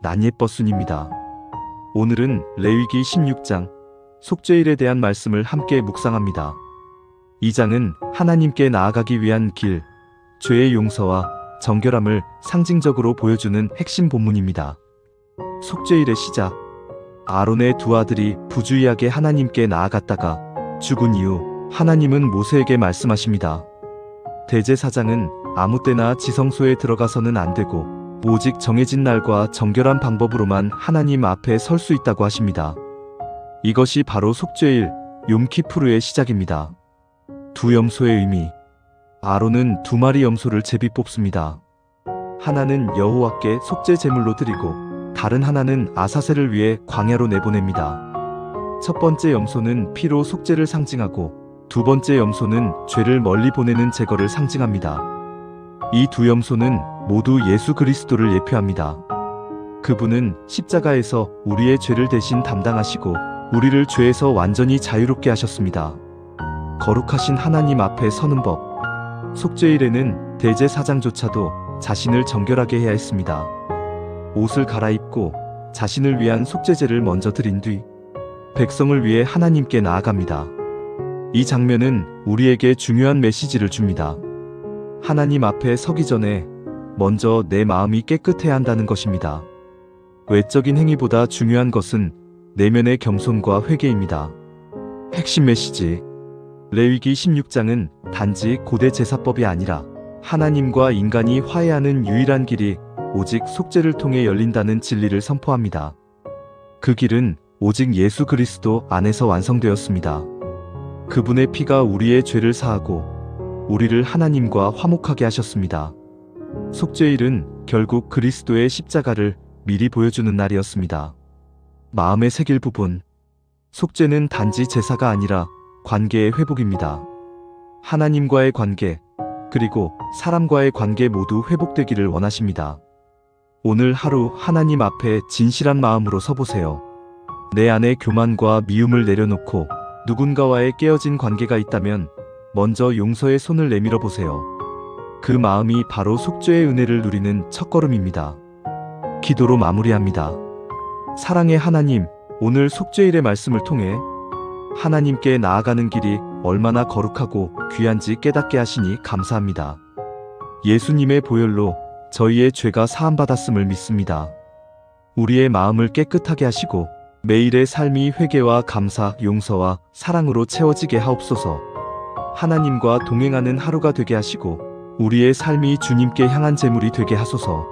난예버순입니다. 오늘은 레위기 16장 속죄일에 대한 말씀을 함께 묵상합니다. 이 장은 하나님께 나아가기 위한 길, 죄의 용서와 정결함을 상징적으로 보여주는 핵심 본문입니다. 속죄일의 시작. 아론의 두 아들이 부주의하게 하나님께 나아갔다가 죽은 이후 하나님은 모세에게 말씀하십니다. 대제사장은 아무 때나 지성소에 들어가서는 안 되고 오직 정해진 날과 정결한 방법으로만 하나님 앞에 설 수 있다고 하십니다. 이것이 바로 속죄일 욤키푸르의 시작입니다. 두 염소의 의미. 아론은 두 마리 염소를 제비 뽑습니다. 하나는 여호와께 속죄 제물로 드리고 다른 하나는 아사셀을 위해 광야로 내보냅니다. 첫 번째 염소는 피로 속죄를 상징하고 두 번째 염소는 죄를 멀리 보내는 제거를 상징합니다. 이 두 염소는 모두 예수 그리스도를 예표합니다. 그분은 십자가에서 우리의 죄를 대신 담당하시고 우리를 죄에서 완전히 자유롭게 하셨습니다. 거룩하신 하나님 앞에 서는 법. 속죄일에는 대제사장조차도 자신을 정결하게 해야 했습니다. 옷을 갈아입고 자신을 위한 속죄제를 먼저 드린 뒤 백성을 위해 하나님께 나아갑니다. 이 장면은 우리에게 중요한 메시지를 줍니다. 하나님 앞에 서기 전에 먼저 내 마음이 깨끗해야 한다는 것입니다. 외적인 행위보다 중요한 것은 내면의 겸손과 회개입니다. 핵심 메시지. 레위기 16장은 단지 고대 제사법이 아니라 하나님과 인간이 화해하는 유일한 길이 오직 속죄를 통해 열린다는 진리를 선포합니다. 그 길은 오직 예수 그리스도 안에서 완성되었습니다. 그분의 피가 우리의 죄를 사하고 우리를 하나님과 화목하게 하셨습니다. 속죄일은 결국 그리스도의 십자가를 미리 보여주는 날이었습니다. 마음에 새길 부분. 속죄는 단지 제사가 아니라 관계의 회복입니다. 하나님과의 관계, 그리고 사람과의 관계 모두 회복되기를 원하십니다. 오늘 하루 하나님 앞에 진실한 마음으로 서보세요. 내 안에 교만과 미움을 내려놓고 누군가와의 깨어진 관계가 있다면 먼저 용서의 손을 내밀어 보세요. 그 마음이 바로 속죄의 은혜를 누리는 첫걸음입니다. 기도로 마무리합니다. 사랑의 하나님, 오늘 속죄일의 말씀을 통해 하나님께 나아가는 길이 얼마나 거룩하고 귀한지 깨닫게 하시니 감사합니다. 예수님의 보혈로 저희의 죄가 사함받았음을 믿습니다. 우리의 마음을 깨끗하게 하시고 매일의 삶이 회개와 감사, 용서와 사랑으로 채워지게 하옵소서. 하나님과 동행하는 하루가 되게 하시고 우리의 삶이 주님께 향한 제물이 되게 하소서.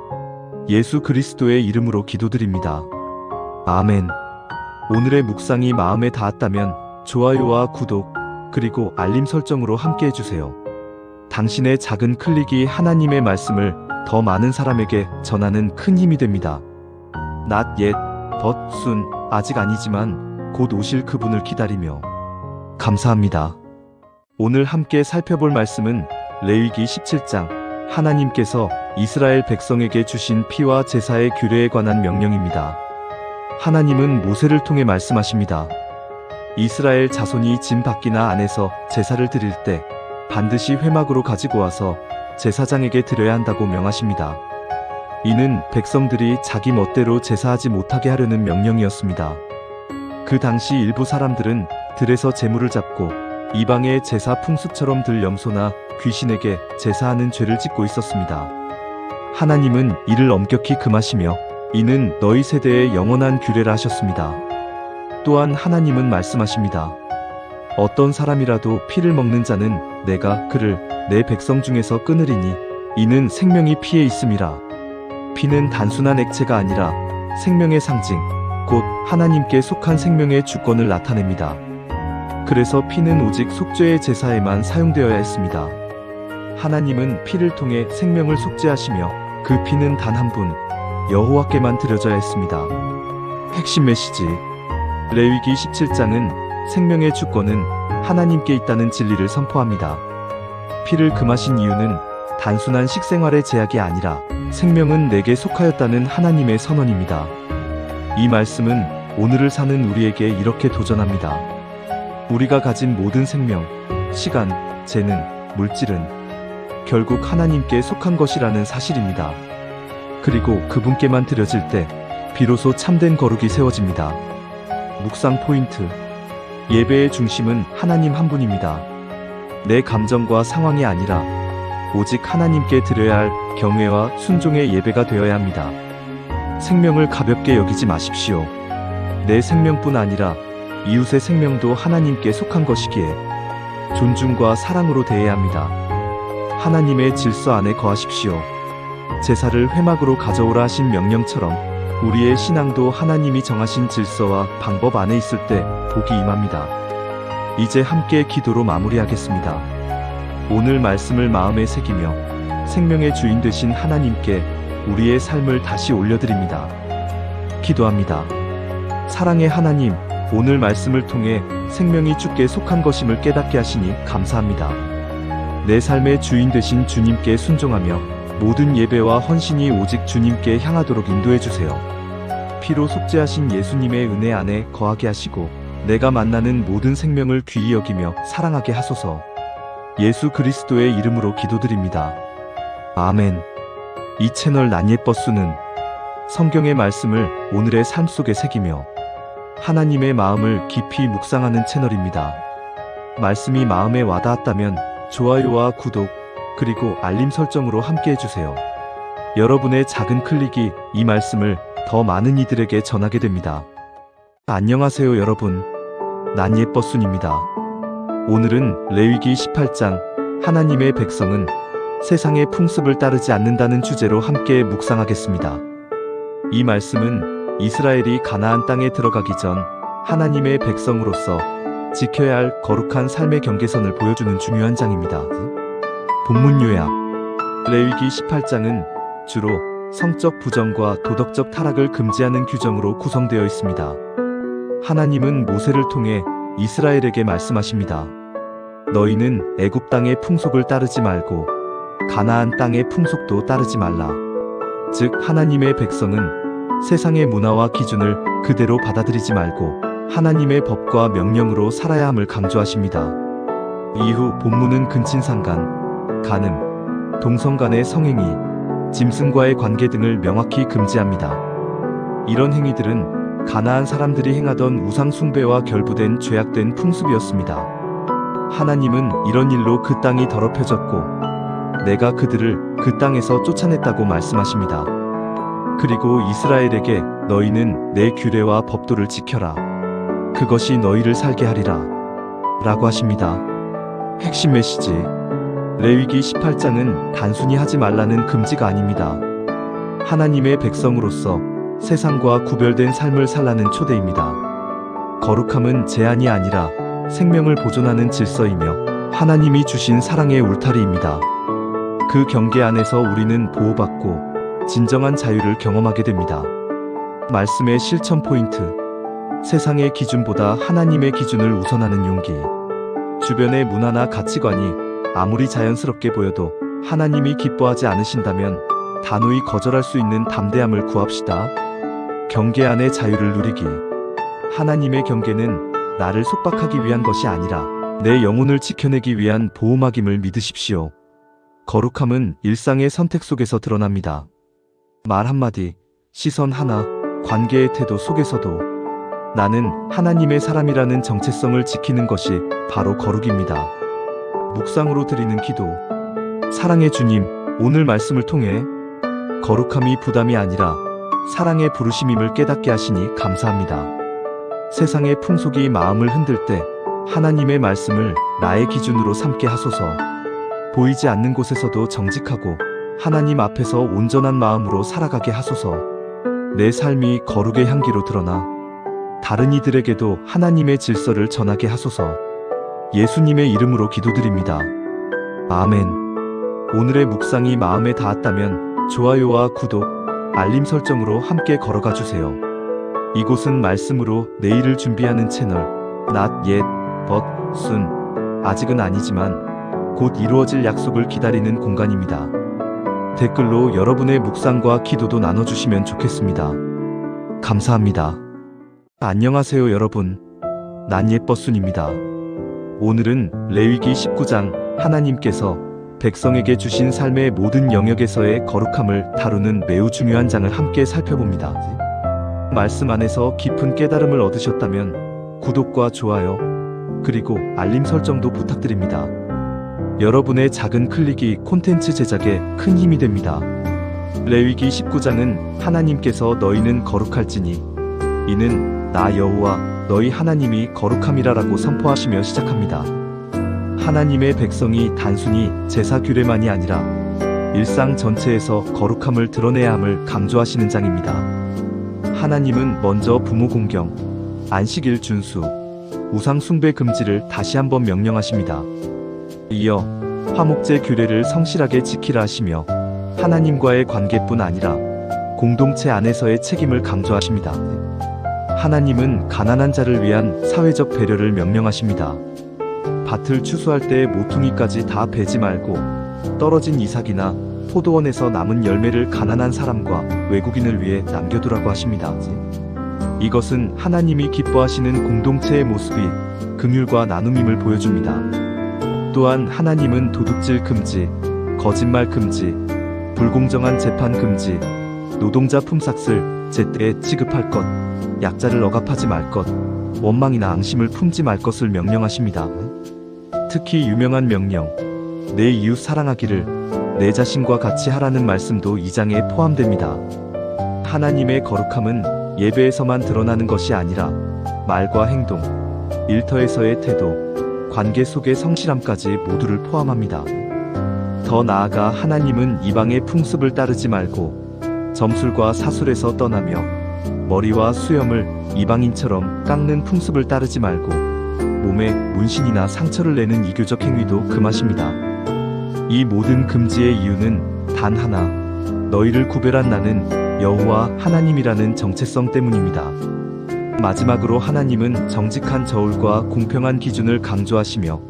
예수 그리스도의 이름으로 기도드립니다. 아멘. 오늘의 묵상이 마음에 닿았다면 좋아요와 구독, 그리고 알림 설정으로 함께 해주세요. 당신의 작은 클릭이 하나님의 말씀을 더 많은 사람에게 전하는 큰 힘이 됩니다. Not yet, but soon. 아직 아니지만 곧 오실 그분을 기다리며. 감사합니다. 오늘 함께 살펴볼 말씀은 레위기 17장, 하나님께서 이스라엘 백성에게 주신 피와 제사의 규례에 관한 명령입니다. 하나님은 모세를 통해 말씀하십니다. 이스라엘 자손이 짐 밖이나 안에서 제사를 드릴 때 반드시 회막으로 가지고 와서 제사장에게 드려야 한다고 명하십니다. 이는 백성들이 자기 멋대로 제사하지 못하게 하려는 명령이었습니다. 그 당시 일부 사람들은 들에서 제물을 잡고 이방의 제사 풍습처럼 들 염소나 귀신에게 제사하는 죄를 짓고 있었습니다. 하나님은 이를 엄격히 금하시며 이는 너희 세대의 영원한 규례라 하셨습니다. 또한 하나님은 말씀하십니다. 어떤 사람이라도 피를 먹는 자는 내가 그를 내 백성 중에서 끊으리니 이는 생명이 피에 있음이라. 피는 단순한 액체가 아니라 생명의 상징, 곧 하나님께 속한 생명의 주권을 나타냅니다. 그래서 피는 오직 속죄의 제사에만 사용되어야 했습니다. 하나님은 피를 통해 생명을 속죄하시며 그 피는 단 한 분, 여호와께만 드려져야 했습니다. 핵심 메시지. 레위기 17장은 생명의 주권은 하나님께 있다는 진리를 선포합니다. 피를 금하신 이유는 단순한 식생활의 제약이 아니라 생명은 내게 속하였다는 하나님의 선언입니다. 이 말씀은 오늘을 사는 우리에게 이렇게 도전합니다. 우리가 가진 모든 생명, 시간, 재능, 물질은 결국 하나님께 속한 것이라는 사실입니다. 그리고 그분께만 드려질 때 비로소 참된 거룩이 세워집니다. 묵상 포인트. 예배의 중심은 하나님 한 분입니다. 내 감정과 상황이 아니라 오직 하나님께 드려야 할 경외와 순종의 예배가 되어야 합니다. 생명을 가볍게 여기지 마십시오. 내 생명뿐 아니라 이웃의 생명도 하나님께 속한 것이기에 존중과 사랑으로 대해야 합니다. 하나님의 질서 안에 거하십시오. 제사를 회막으로 가져오라 하신 명령처럼 우리의 신앙도 하나님이 정하신 질서와 방법 안에 있을 때 복이 임합니다. 이제 함께 기도로 마무리하겠습니다. 오늘 말씀을 마음에 새기며 생명의 주인 되신 하나님께 우리의 삶을 다시 올려드립니다. 기도합니다. 사랑의 하나님, 오늘 말씀을 통해 생명이 주께 속한 것임을 깨닫게 하시니 감사합니다. 내 삶의 주인 되신 주님께 순종하며 모든 예배와 헌신이 오직 주님께 향하도록 인도해 주세요. 피로 속죄하신 예수님의 은혜 안에 거하게 하시고 내가 만나는 모든 생명을 귀히 여기며 사랑하게 하소서. 예수 그리스도의 이름으로 기도드립니다. 아멘. 이 채널 난예버스는 성경의 말씀을 오늘의 삶 속에 새기며 하나님의 마음을 깊이 묵상하는 채널입니다. 말씀이 마음에 와닿았다면 좋아요와 구독, 그리고 알림 설정으로 함께 해주세요. 여러분의 작은 클릭이 이 말씀을 더 많은 이들에게 전하게 됩니다. 안녕하세요 여러분. 난예버순입니다. 오늘은 레위기 18장 하나님의 백성은 세상의 풍습을 따르지 않는다는 주제로 함께 묵상하겠습니다. 이 말씀은 이스라엘이 가나안 땅에 들어가기 전 하나님의 백성으로서 지켜야 할 거룩한 삶의 경계선을 보여주는 중요한 장입니다. 본문 요약. 레위기 18장은 주로 성적 부정과 도덕적 타락을 금지하는 규정으로 구성되어 있습니다. 하나님은 모세를 통해 이스라엘에게 말씀하십니다. 너희는 애굽 땅의 풍속을 따르지 말고 가나안 땅의 풍속도 따르지 말라. 즉 하나님의 백성은 세상의 문화와 기준을 그대로 받아들이지 말고 하나님의 법과 명령으로 살아야 함을 강조하십니다. 이후 본문은 근친상간, 간음, 동성 간의 성행위, 짐승과의 관계 등을 명확히 금지합니다. 이런 행위들은 가나안 사람들이 행하던 우상 숭배와 결부된 죄악된 풍습이었습니다. 하나님은 이런 일로 그 땅이 더럽혀졌고 내가 그들을 그 땅에서 쫓아냈다고 말씀하십니다. 그리고 이스라엘에게 너희는 내 규례와 법도를 지켜라. 그것이 너희를 살게 하리라. 라고 하십니다. 핵심 메시지. 레위기 18장은 단순히 하지 말라는 금지가 아닙니다. 하나님의 백성으로서 세상과 구별된 삶을 살라는 초대입니다. 거룩함은 제한이 아니라 생명을 보존하는 질서이며 하나님이 주신 사랑의 울타리입니다. 그 경계 안에서 우리는 보호받고 진정한 자유를 경험하게 됩니다. 말씀의 실천 포인트. 세상의 기준보다 하나님의 기준을 우선하는 용기. 주변의 문화나 가치관이 아무리 자연스럽게 보여도 하나님이 기뻐하지 않으신다면 단호히 거절할 수 있는 담대함을 구합시다. 경계 안의 자유를 누리기. 하나님의 경계는 나를 속박하기 위한 것이 아니라 내 영혼을 지켜내기 위한 보호막임을 믿으십시오. 거룩함은 일상의 선택 속에서 드러납니다. 말 한마디, 시선 하나, 관계의 태도 속에서도 나는 하나님의 사람이라는 정체성을 지키는 것이 바로 거룩입니다. 묵상으로 드리는 기도. 사랑의 주님, 오늘 말씀을 통해 거룩함이 부담이 아니라 사랑의 부르심임을 깨닫게 하시니 감사합니다. 세상의 풍속이 마음을 흔들 때 하나님의 말씀을 나의 기준으로 삼게 하소서. 보이지 않는 곳에서도 정직하고 하나님 앞에서 온전한 마음으로 살아가게 하소서. 내 삶이 거룩의 향기로 드러나 다른 이들에게도 하나님의 질서를 전하게 하소서. 예수님의 이름으로 기도드립니다. 아멘. 오늘의 묵상이 마음에 닿았다면 좋아요와 구독, 알림 설정으로 함께 걸어가 주세요. 이곳은 말씀으로 내일을 준비하는 채널 Not Yet But Soon, 아직은 아니지만 곧 이루어질 약속을 기다리는 공간입니다. 댓글로 여러분의 묵상과 기도도 나눠주시면 좋겠습니다. 감사합니다. 안녕하세요 여러분. 난예버순입니다. 오늘은 레위기 19장 하나님께서 백성에게 주신 삶의 모든 영역에서의 거룩함을 다루는 매우 중요한 장을 함께 살펴봅니다. 말씀 안에서 깊은 깨달음을 얻으셨다면 구독과 좋아요, 그리고 알림 설정도 부탁드립니다. 여러분의 작은 클릭이 콘텐츠 제작에 큰 힘이 됩니다. 레위기 19장은 하나님께서 너희는 거룩할지니 이는 나 여호와 너희 하나님이 거룩함이라라고 선포하시며 시작합니다. 하나님의 백성이 단순히 제사 규례만이 아니라 일상 전체에서 거룩함을 드러내야 함을 강조하시는 장입니다. 하나님은 먼저 부모 공경, 안식일 준수, 우상 숭배 금지를 다시 한번 명령하십니다. 이어 화목제 규례를 성실하게 지키라 하시며 하나님과의 관계뿐 아니라 공동체 안에서의 책임을 강조하십니다. 하나님은 가난한 자를 위한 사회적 배려를 명령하십니다. 밭을 추수할 때 모퉁이까지 다 베지 말고 떨어진 이삭이나 포도원에서 남은 열매를 가난한 사람과 외국인을 위해 남겨두라고 하십니다. 이것은 하나님이 기뻐하시는 공동체의 모습이 긍휼과 나눔임을 보여줍니다. 또한 하나님은 도둑질 금지, 거짓말 금지, 불공정한 재판 금지, 노동자 품삯을 제때에 지급할 것, 약자를 억압하지 말 것, 원망이나 앙심을 품지 말 것을 명령하십니다. 특히 유명한 명령, 내 이웃 사랑하기를 내 자신과 같이 하라는 말씀도 이 장에 포함됩니다. 하나님의 거룩함은 예배에서만 드러나는 것이 아니라 말과 행동, 일터에서의 태도, 관계 속의 성실함까지 모두를 포함합니다. 더 나아가 하나님은 이방의 풍습을 따르지 말고 점술과 사술에서 떠나며 머리와 수염을 이방인처럼 깎는 풍습을 따르지 말고 몸에 문신이나 상처를 내는 이교적 행위도 금하십니다. 이 모든 금지의 이유는 단 하나, 너희를 구별한 나는 여호와 하나님이라는 정체성 때문입니다. 마지막으로 하나님은 정직한 저울과 공평한 기준을 강조하시며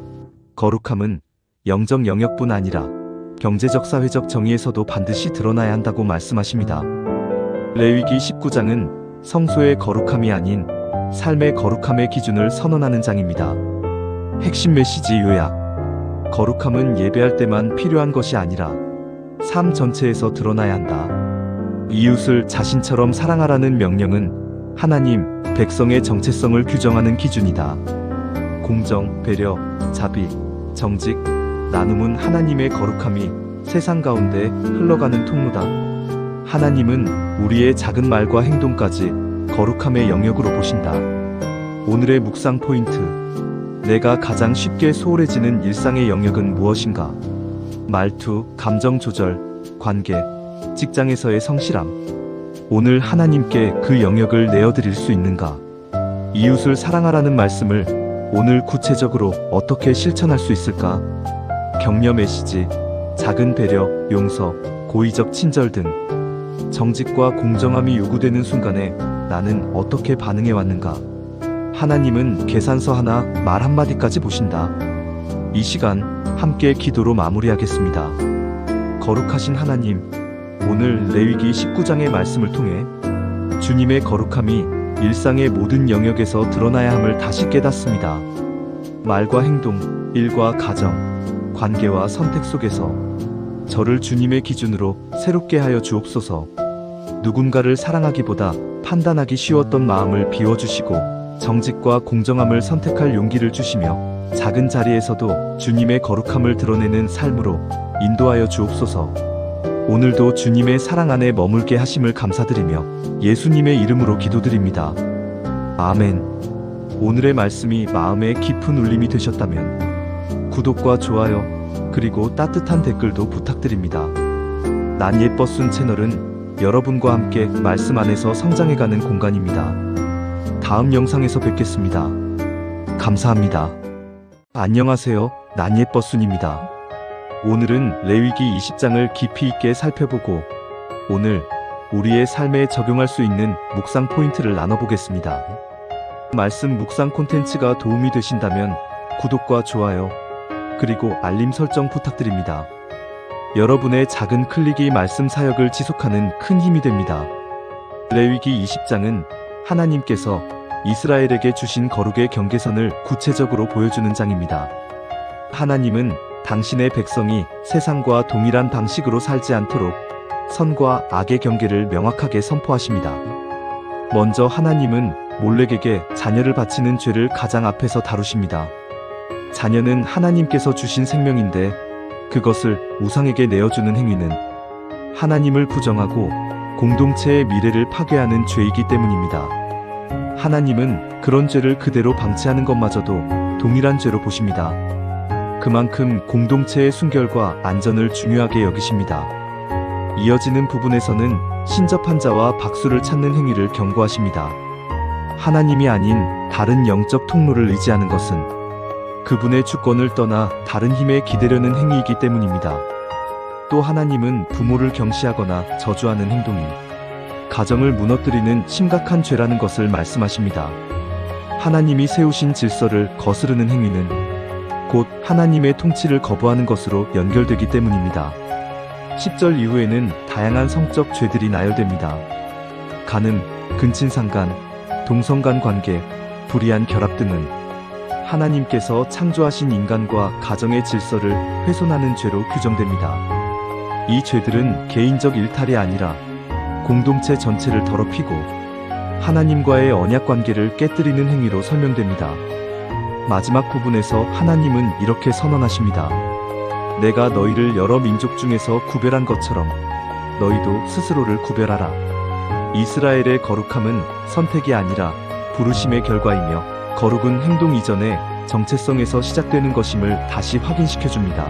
거룩함은 영적 영역뿐 아니라 경제적 사회적 정의에서도 반드시 드러나야 한다고 말씀하십니다. 레위기 19장은 성소의 거룩함이 아닌 삶의 거룩함의 기준을 선언하는 장입니다. 핵심 메시지 요약. 거룩함은 예배할 때만 필요한 것이 아니라 삶 전체에서 드러나야 한다. 이웃을 자신처럼 사랑하라는 명령은 하나님, 백성의 정체성을 규정하는 기준이다. 공정, 배려, 자비, 정직, 나눔은 하나님의 거룩함이 세상 가운데 흘러가는 통로다. 하나님은 우리의 작은 말과 행동까지 거룩함의 영역으로 보신다. 오늘의 묵상 포인트. 내가 가장 쉽게 소홀해지는 일상의 영역은 무엇인가? 말투, 감정 조절, 관계, 직장에서의 성실함. 오늘 하나님께 그 영역을 내어드릴 수 있는가? 이웃을 사랑하라는 말씀을 오늘 구체적으로 어떻게 실천할 수 있을까? 격려 메시지, 작은 배려, 용서, 고의적 친절 등 정직과 공정함이 요구되는 순간에 나는 어떻게 반응해 왔는가? 하나님은 계산서 하나, 말 한마디까지 보신다. 이 시간 함께 기도로 마무리하겠습니다. 거룩하신 하나님, 오늘 레위기 19장의 말씀을 통해 주님의 거룩함이 일상의 모든 영역에서 드러나야 함을 다시 깨닫습니다. 말과 행동, 일과 가정, 관계와 선택 속에서 저를 주님의 기준으로 새롭게 하여 주옵소서. 누군가를 사랑하기보다 판단하기 쉬웠던 마음을 비워주시고 정직과 공정함을 선택할 용기를 주시며 작은 자리에서도 주님의 거룩함을 드러내는 삶으로 인도하여 주옵소서. 오늘도 주님의 사랑 안에 머물게 하심을 감사드리며 예수님의 이름으로 기도드립니다. 아멘. 오늘의 말씀이 마음에 깊은 울림이 되셨다면 구독과 좋아요 그리고 따뜻한 댓글도 부탁드립니다. 난 예뻐순 채널은 여러분과 함께 말씀 안에서 성장해가는 공간입니다. 다음 영상에서 뵙겠습니다. 감사합니다. 안녕하세요. 난 예뻐순입니다. 오늘은 레위기 20장을 깊이 있게 살펴보고 오늘 우리의 삶에 적용할 수 있는 묵상 포인트를 나눠보겠습니다. 말씀 묵상 콘텐츠가 도움이 되신다면 구독과 좋아요 그리고 알림 설정 부탁드립니다. 여러분의 작은 클릭이 말씀 사역을 지속하는 큰 힘이 됩니다. 레위기 20장은 하나님께서 이스라엘에게 주신 거룩의 경계선을 구체적으로 보여주는 장입니다. 하나님은 당신의 백성이 세상과 동일한 방식으로 살지 않도록 선과 악의 경계를 명확하게 선포하십니다. 먼저 하나님은 몰렉에게 자녀를 바치는 죄를 가장 앞에서 다루십니다. 자녀는 하나님께서 주신 생명인데 그것을 우상에게 내어주는 행위는 하나님을 부정하고 공동체의 미래를 파괴하는 죄이기 때문입니다. 하나님은 그런 죄를 그대로 방치하는 것마저도 동일한 죄로 보십니다. 그만큼 공동체의 순결과 안전을 중요하게 여기십니다. 이어지는 부분에서는 신접한 자와 박수를 찾는 행위를 경고하십니다. 하나님이 아닌 다른 영적 통로를 의지하는 것은 그분의 주권을 떠나 다른 힘에 기대려는 행위이기 때문입니다. 또 하나님은 부모를 경시하거나 저주하는 행동이 가정을 무너뜨리는 심각한 죄라는 것을 말씀하십니다. 하나님이 세우신 질서를 거스르는 행위는 곧 하나님의 통치를 거부하는 것으로 연결되기 때문입니다. 10절 이후에는 다양한 성적 죄들이 나열됩니다. 간음, 근친상간, 동성간 관계, 불의한 결합 등은 하나님께서 창조하신 인간과 가정의 질서를 훼손하는 죄로 규정됩니다. 이 죄들은 개인적 일탈이 아니라 공동체 전체를 더럽히고 하나님과의 언약 관계를 깨뜨리는 행위로 설명됩니다. 마지막 부분에서 하나님은 이렇게 선언하십니다. 내가 너희를 여러 민족 중에서 구별한 것처럼 너희도 스스로를 구별하라. 이스라엘의 거룩함은 선택이 아니라 부르심의 결과이며 거룩은 행동 이전에 정체성에서 시작되는 것임을 다시 확인시켜줍니다.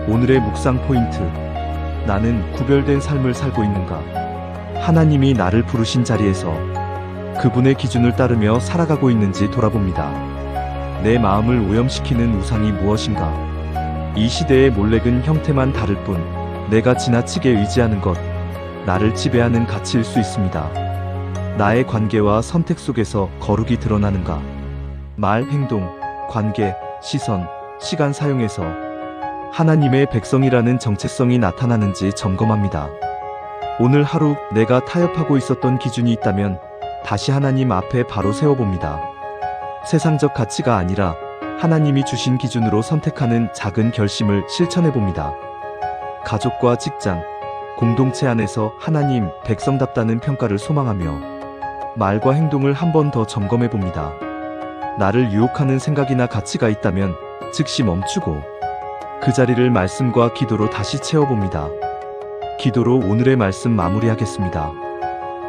오늘의 묵상 포인트. 나는 구별된 삶을 살고 있는가? 하나님이 나를 부르신 자리에서 그분의 기준을 따르며 살아가고 있는지 돌아봅니다. 내 마음을 오염시키는 우상이 무엇인가? 이 시대의 몰렉은 형태만 다를 뿐 내가 지나치게 의지하는 것, 나를 지배하는 가치일 수 있습니다. 나의 관계와 선택 속에서 거룩이 드러나는가? 말, 행동, 관계, 시선, 시간 사용에서 하나님의 백성이라는 정체성이 나타나는지 점검합니다. 오늘 하루 내가 타협하고 있었던 기준이 있다면 다시 하나님 앞에 바로 세워봅니다. 세상적 가치가 아니라 하나님이 주신 기준으로 선택하는 작은 결심을 실천해봅니다. 가족과 직장, 공동체 안에서 하나님 백성답다는 평가를 소망하며 말과 행동을 한 번 더 점검해봅니다. 나를 유혹하는 생각이나 가치가 있다면 즉시 멈추고 그 자리를 말씀과 기도로 다시 채워봅니다. 기도로 오늘의 말씀 마무리하겠습니다.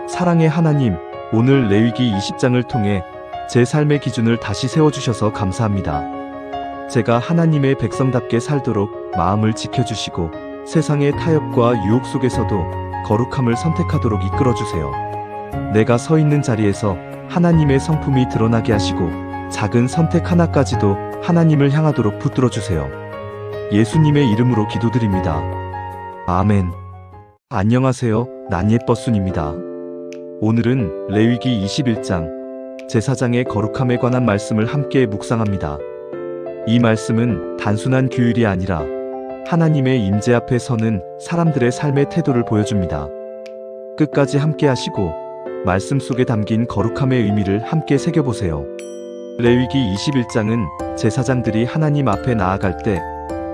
사랑의 하나님, 오늘 레위기 20장을 통해 제 삶의 기준을 다시 세워주셔서 감사합니다. 제가 하나님의 백성답게 살도록 마음을 지켜주시고 세상의 타협과 유혹 속에서도 거룩함을 선택하도록 이끌어주세요. 내가 서 있는 자리에서 하나님의 성품이 드러나게 하시고 작은 선택 하나까지도 하나님을 향하도록 붙들어주세요. 예수님의 이름으로 기도드립니다. 아멘. 안녕하세요. 난예버순입니다. 오늘은 레위기 21장 제사장의 거룩함에 관한 말씀을 함께 묵상합니다. 이 말씀은 단순한 규율이 아니라 하나님의 임재 앞에 서는 사람들의 삶의 태도를 보여줍니다. 끝까지 함께 하시고 말씀 속에 담긴 거룩함의 의미를 함께 새겨보세요. 레위기 21장은 제사장들이 하나님 앞에 나아갈 때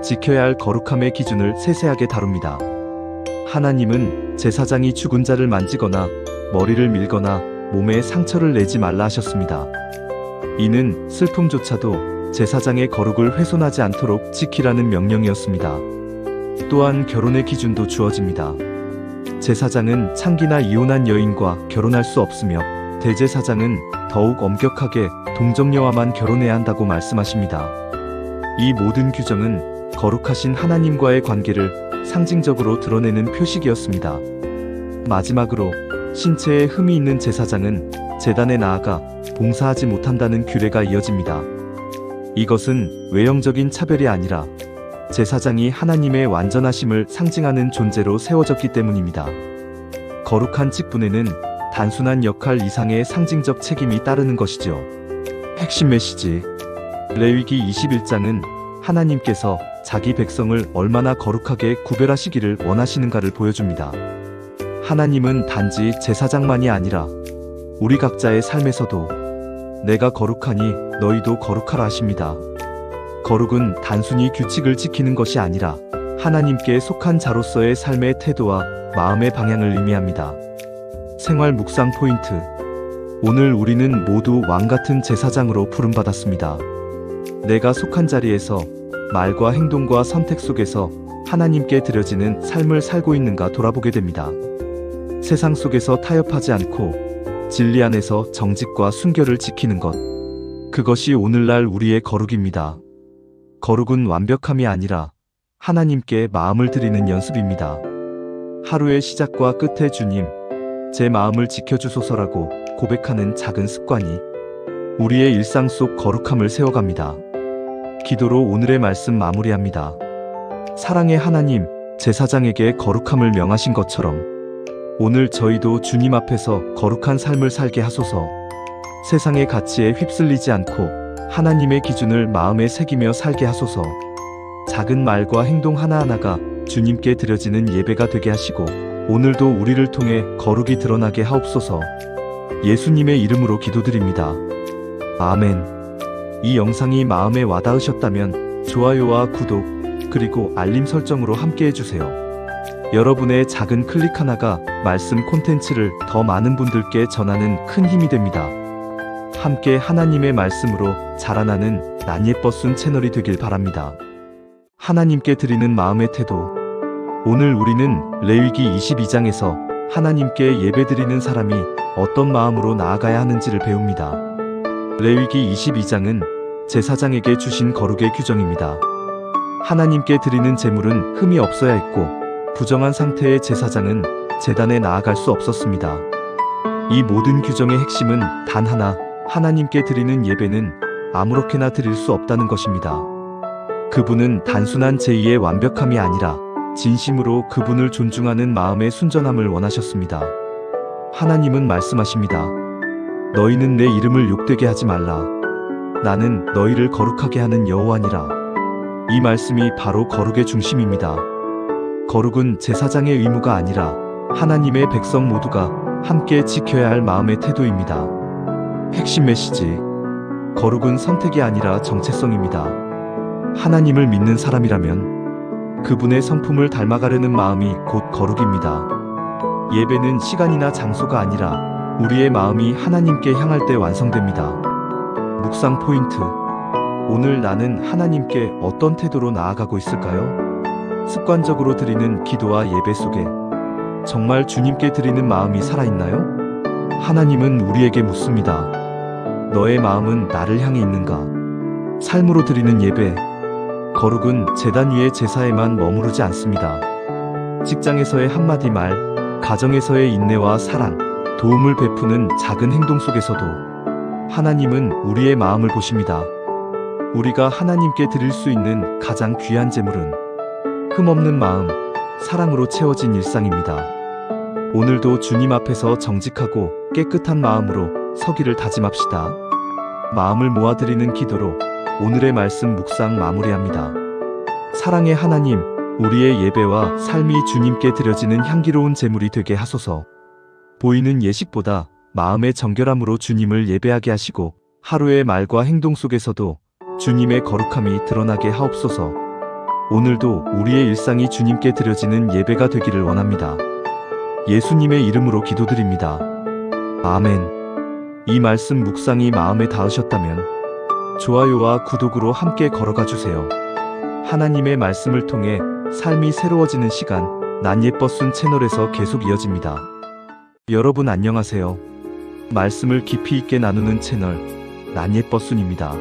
지켜야 할 거룩함의 기준을 세세하게 다룹니다. 하나님은 제사장이 죽은 자를 만지거나 머리를 밀거나 몸에 상처를 내지 말라 하셨습니다. 이는 슬픔조차도 제사장의 거룩을 훼손하지 않도록 지키라는 명령이었습니다. 또한 결혼의 기준도 주어집니다. 제사장은 창기나 이혼한 여인과 결혼할 수 없으며 대제사장은 더욱 엄격하게 동정녀와만 결혼해야 한다고 말씀하십니다. 이 모든 규정은 거룩하신 하나님과의 관계를 상징적으로 드러내는 표식이었습니다. 마지막으로 신체에 흠이 있는 제사장은 제단에 나아가 봉사하지 못한다는 규례가 이어집니다. 이것은 외형적인 차별이 아니라 제사장이 하나님의 완전하심을 상징하는 존재로 세워졌기 때문입니다. 거룩한 직분에는 단순한 역할 이상의 상징적 책임이 따르는 것이죠. 핵심 메시지. 레위기 21장은 하나님께서 자기 백성을 얼마나 거룩하게 구별하시기를 원하시는가를 보여줍니다. 하나님은 단지 제사장만이 아니라 우리 각자의 삶에서도 내가 거룩하니 너희도 거룩하라 하십니다. 거룩은 단순히 규칙을 지키는 것이 아니라 하나님께 속한 자로서의 삶의 태도와 마음의 방향을 의미합니다. 생활 묵상 포인트. 오늘 우리는 모두 왕같은 제사장으로 부름받았습니다. 내가 속한 자리에서 말과 행동과 선택 속에서 하나님께 드려지는 삶을 살고 있는가 돌아보게 됩니다. 세상 속에서 타협하지 않고 진리 안에서 정직과 순결을 지키는 것. 그것이 오늘날 우리의 거룩입니다. 거룩은 완벽함이 아니라 하나님께 마음을 드리는 연습입니다. 하루의 시작과 끝에 주님, 제 마음을 지켜주소서라고 고백하는 작은 습관이 우리의 일상 속 거룩함을 세워갑니다. 기도로 오늘의 말씀 마무리합니다. 사랑의 하나님, 제사장에게 거룩함을 명하신 것처럼 오늘 저희도 주님 앞에서 거룩한 삶을 살게 하소서. 세상의 가치에 휩쓸리지 않고 하나님의 기준을 마음에 새기며 살게 하소서. 작은 말과 행동 하나하나가 주님께 드려지는 예배가 되게 하시고 오늘도 우리를 통해 거룩이 드러나게 하옵소서. 예수님의 이름으로 기도드립니다. 아멘. 이 영상이 마음에 와닿으셨다면 좋아요와 구독, 그리고 알림 설정으로 함께 해주세요. 여러분의 작은 클릭 하나가 말씀 콘텐츠를 더 많은 분들께 전하는 큰 힘이 됩니다. 함께 하나님의 말씀으로 자라나는 난예버순 채널이 되길 바랍니다. 하나님께 드리는 마음의 태도. 오늘 우리는 레위기 22장에서 하나님께 예배드리는 사람이 어떤 마음으로 나아가야 하는지를 배웁니다. 레위기 22장은 제사장에게 주신 거룩의 규정입니다. 하나님께 드리는 제물은 흠이 없어야 했고 부정한 상태의 제사장은 제단에 나아갈 수 없었습니다. 이 모든 규정의 핵심은 단 하나, 하나님께 드리는 예배는 아무렇게나 드릴 수 없다는 것입니다. 그분은 단순한 제의의 완벽함이 아니라 진심으로 그분을 존중하는 마음의 순전함을 원하셨습니다. 하나님은 말씀하십니다. 너희는 내 이름을 욕되게 하지 말라. 나는 너희를 거룩하게 하는 여호와니라. 이 말씀이 바로 거룩의 중심입니다. 거룩은 제사장의 의무가 아니라 하나님의 백성 모두가 함께 지켜야 할 마음의 태도입니다. 핵심 메시지. 거룩은 선택이 아니라 정체성입니다. 하나님을 믿는 사람이라면 그분의 성품을 닮아가려는 마음이 곧 거룩입니다. 예배는 시간이나 장소가 아니라 우리의 마음이 하나님께 향할 때 완성됩니다. 묵상 포인트. 오늘 나는 하나님께 어떤 태도로 나아가고 있을까요? 습관적으로 드리는 기도와 예배 속에 정말 주님께 드리는 마음이 살아있나요? 하나님은 우리에게 묻습니다. 너의 마음은 나를 향해 있는가? 삶으로 드리는 예배. 거룩은 제단 위의 제사에만 머무르지 않습니다. 직장에서의 한마디 말, 가정에서의 인내와 사랑, 도움을 베푸는 작은 행동 속에서도 하나님은 우리의 마음을 보십니다. 우리가 하나님께 드릴 수 있는 가장 귀한 제물은 흠없는 마음, 사랑으로 채워진 일상입니다. 오늘도 주님 앞에서 정직하고 깨끗한 마음으로 서기를 다짐합시다. 마음을 모아드리는 기도로 오늘의 말씀 묵상 마무리합니다. 사랑의 하나님, 우리의 예배와 삶이 주님께 드려지는 향기로운 제물이 되게 하소서. 보이는 예식보다 마음의 정결함으로 주님을 예배하게 하시고 하루의 말과 행동 속에서도 주님의 거룩함이 드러나게 하옵소서. 오늘도 우리의 일상이 주님께 드려지는 예배가 되기를 원합니다. 예수님의 이름으로 기도드립니다. 아멘. 이 말씀 묵상이 마음에 닿으셨다면 좋아요와 구독으로 함께 걸어가 주세요. 하나님의 말씀을 통해 삶이 새로워지는 시간, 난예버순 채널에서 계속 이어집니다. 여러분 안녕하세요. 말씀을 깊이 있게 나누는 채널, 난예버순입니다.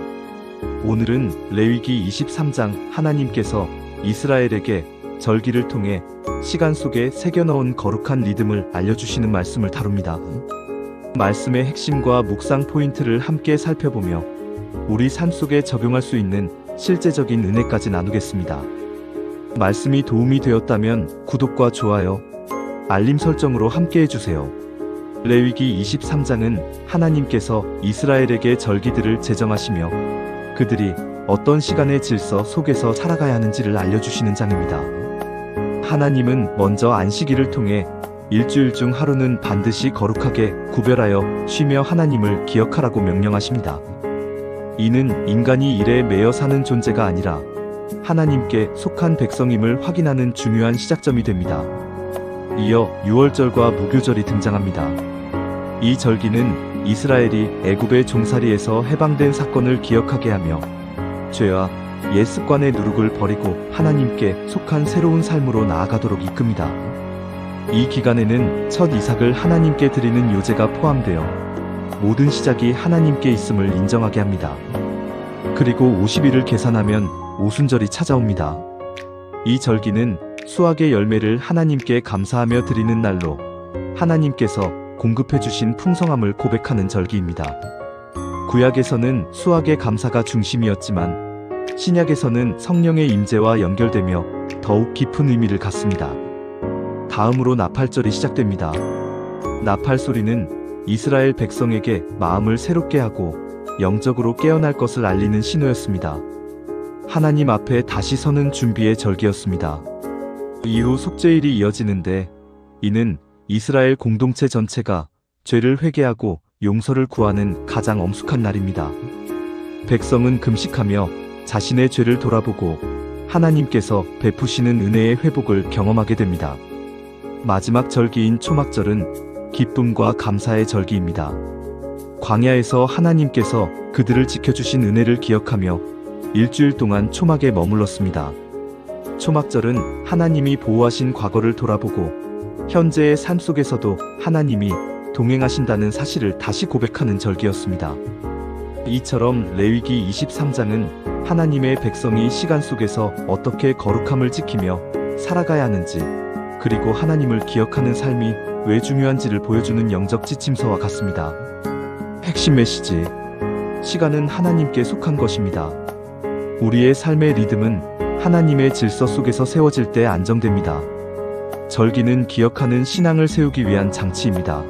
오늘은 레위기 23장 하나님께서 이스라엘에게 절기를 통해 시간 속에 새겨넣은 거룩한 리듬을 알려주시는 말씀을 다룹니다. 말씀의 핵심과 묵상 포인트를 함께 살펴보며 우리 삶 속에 적용할 수 있는 실제적인 은혜까지 나누겠습니다. 말씀이 도움이 되었다면 구독과 좋아요, 알림 설정으로 함께 해주세요. 레위기 23장은 하나님께서 이스라엘에게 절기들을 제정하시며 그들이 어떤 시간의 질서 속에서 살아가야 하는지를 알려주시는 장입니다. 하나님은 먼저 안식일을 통해 일주일 중 하루는 반드시 거룩하게 구별하여 쉬며 하나님을 기억하라고 명령하십니다. 이는 인간이 일에 매여 사는 존재가 아니라 하나님께 속한 백성임을 확인하는 중요한 시작점이 됩니다. 이어 유월절과 무교절이 등장합니다. 이 절기는 이스라엘이 애굽의 종살이에서 해방된 사건을 기억하게 하며 죄와 옛 습관의 누룩을 버리고 하나님께 속한 새로운 삶으로 나아가도록 이끕니다. 이 기간에는 첫 이삭을 하나님께 드리는 요제가 포함되어 모든 시작이 하나님께 있음을 인정하게 합니다. 그리고 50일을 계산하면 오순절이 찾아옵니다. 이 절기는 수확의 열매를 하나님께 감사하며 드리는 날로 하나님께서 공급해 주신 풍성함을 고백하는 절기입니다. 구약에서는 수확의 감사가 중심이었지만 신약에서는 성령의 임재와 연결되며 더욱 깊은 의미를 갖습니다. 다음으로 나팔절이 시작됩니다. 나팔 소리는 이스라엘 백성에게 마음을 새롭게 하고 영적으로 깨어날 것을 알리는 신호였습니다. 하나님 앞에 다시 서는 준비의 절기였습니다. 이후 속죄일이 이어지는데 이는 이스라엘 공동체 전체가 죄를 회개하고 용서를 구하는 가장 엄숙한 날입니다. 백성은 금식하며 자신의 죄를 돌아보고 하나님께서 베푸시는 은혜의 회복을 경험하게 됩니다. 마지막 절기인 초막절은 기쁨과 감사의 절기입니다. 광야에서 하나님께서 그들을 지켜주신 은혜를 기억하며 일주일 동안 초막에 머물렀습니다. 초막절은 하나님이 보호하신 과거를 돌아보고 현재의 삶 속에서도 하나님이 동행하신다는 사실을 다시 고백하는 절기였습니다. 이처럼 레위기 23장은 하나님의 백성이 시간 속에서 어떻게 거룩함을 지키며 살아가야 하는지, 그리고 하나님을 기억하는 삶이 왜 중요한지를 보여주는 영적 지침서와 같습니다. 핵심 메시지: 시간은 하나님께 속한 것입니다. 우리의 삶의 리듬은 하나님의 질서 속에서 세워질 때 안정됩니다. 절기는 기억하는 신앙을 세우기 위한 장치입니다.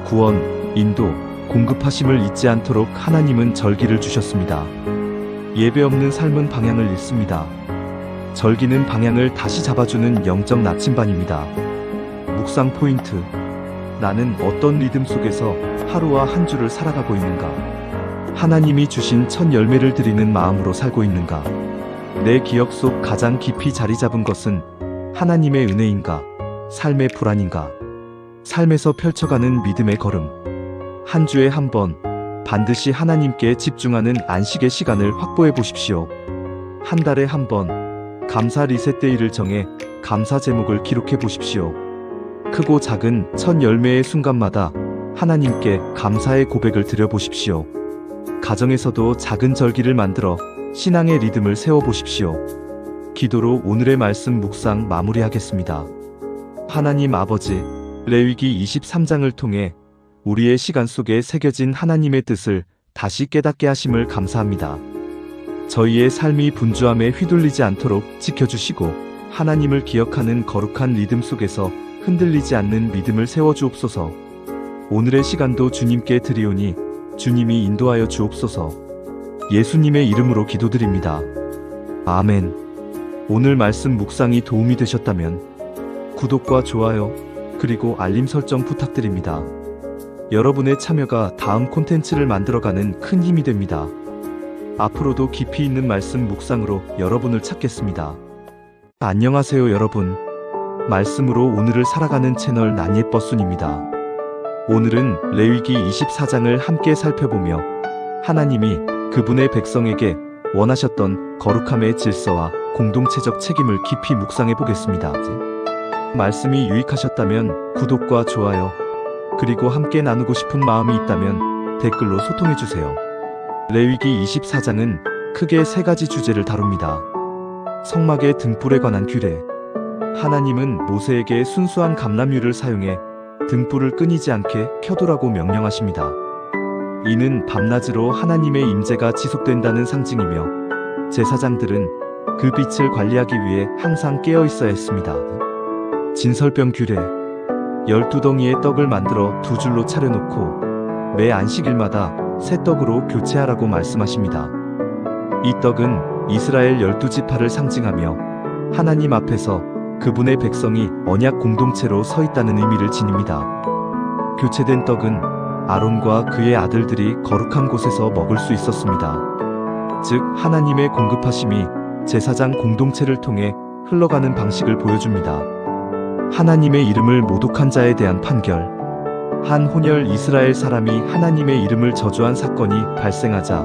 구원, 인도, 공급하심을 잊지 않도록 하나님은 절기를 주셨습니다. 예배 없는 삶은 방향을 잃습니다. 절기는 방향을 다시 잡아주는 영적 나침반입니다. 묵상 포인트: 나는 어떤 리듬 속에서 하루와 한 주를 살아가고 있는가? 하나님이 주신 첫 열매를 드리는 마음으로 살고 있는가? 내 기억 속 가장 깊이 자리 잡은 것은 하나님의 은혜인가? 삶의 불안인가? 삶에서 펼쳐가는 믿음의 걸음. 한 주에 한 번 반드시 하나님께 집중하는 안식의 시간을 확보해 보십시오. 한 달에 한 번 감사 리셋 데이를 정해 감사 제목을 기록해 보십시오. 크고 작은 첫 열매의 순간마다 하나님께 감사의 고백을 드려 보십시오. 가정에서도 작은 절기를 만들어 신앙의 리듬을 세워 보십시오. 기도로 오늘의 말씀 묵상 마무리하겠습니다. 하나님 아버지, 레위기 23장을 통해 우리의 시간 속에 새겨진 하나님의 뜻을 다시 깨닫게 하심을 감사합니다. 저희의 삶이 분주함에 휘둘리지 않도록 지켜주시고 하나님을 기억하는 거룩한 리듬 속에서 흔들리지 않는 믿음을 세워주옵소서. 오늘의 시간도 주님께 드리오니 주님이 인도하여 주옵소서. 예수님의 이름으로 기도드립니다. 아멘. 오늘 말씀 묵상이 도움이 되셨다면 구독과 좋아요 그리고 알림 설정 부탁드립니다. 여러분의 참여가 다음 콘텐츠를 만들어가는 큰 힘이 됩니다. 앞으로도 깊이 있는 말씀 묵상으로 여러분을 찾겠습니다. 안녕하세요 여러분. 말씀으로 오늘을 살아가는 채널 난예버순입니다. 오늘은 레위기 24장을 함께 살펴보며 하나님이 그분의 백성에게 원하셨던 거룩함의 질서와 공동체적 책임을 깊이 묵상해 보겠습니다. 말씀이 유익하셨다면 구독과 좋아요 그리고 함께 나누고 싶은 마음이 있다면 댓글로 소통해주세요. 레위기 24장은 크게 세 가지 주제를 다룹니다. 성막의 등불에 관한 규례. 하나님은 모세에게 순수한 감람유를 사용해 등불을 끊이지 않게 켜두라고 명령하십니다. 이는 밤낮으로 하나님의 임재가 지속된다는 상징이며 제사장들은 그 빛을 관리하기 위해 항상 깨어 있어야 했습니다. 진설병 규례. 12덩이의 떡을 만들어 두 줄로 차려놓고 매 안식일마다 새 떡으로 교체하라고 말씀하십니다. 이 떡은 이스라엘 12지파를 상징하며 하나님 앞에서 그분의 백성이 언약 공동체로 서 있다는 의미를 지닙니다. 교체된 떡은 아론과 그의 아들들이 거룩한 곳에서 먹을 수 있었습니다. 즉 하나님의 공급하심이 제사장 공동체를 통해 흘러가는 방식을 보여줍니다. 하나님의 이름을 모독한 자에 대한 판결. 한 혼혈 이스라엘 사람이 하나님의 이름을 저주한 사건이 발생하자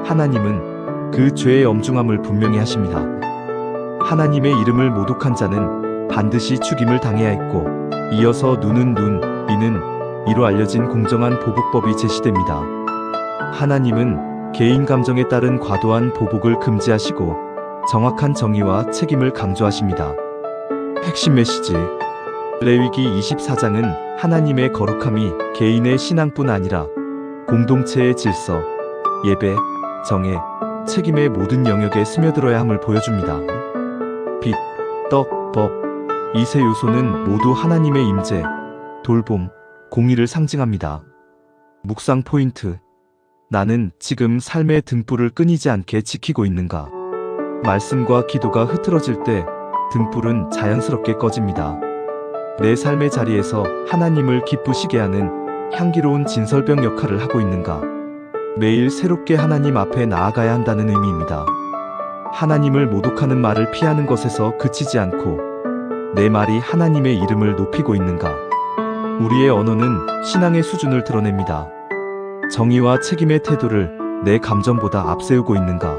하나님은 그 죄의 엄중함을 분명히 하십니다. 하나님의 이름을 모독한 자는 반드시 죽임을 당해야 했고 이어서 눈은 눈, 이는 이로 알려진 공정한 보복법이 제시됩니다. 하나님은 개인 감정에 따른 과도한 보복을 금지하시고 정확한 정의와 책임을 강조하십니다. 핵심 메시지. 레위기 24장은 하나님의 거룩함이 개인의 신앙뿐 아니라 공동체의 질서, 예배, 정예, 책임의 모든 영역에 스며들어야 함을 보여줍니다. 빛, 떡, 법, 이 세 요소는 모두 하나님의 임재, 돌봄, 공의를 상징합니다. 묵상 포인트. 나는 지금 삶의 등불을 끊이지 않게 지키고 있는가? 말씀과 기도가 흐트러질 때 등불은 자연스럽게 꺼집니다. 내 삶의 자리에서 하나님을 기쁘시게 하는 향기로운 진설병 역할을 하고 있는가? 매일 새롭게 하나님 앞에 나아가야 한다는 의미입니다. 하나님을 모독하는 말을 피하는 것에서 그치지 않고 내 말이 하나님의 이름을 높이고 있는가? 우리의 언어는 신앙의 수준을 드러냅니다. 정의와 책임의 태도를 내 감정보다 앞세우고 있는가?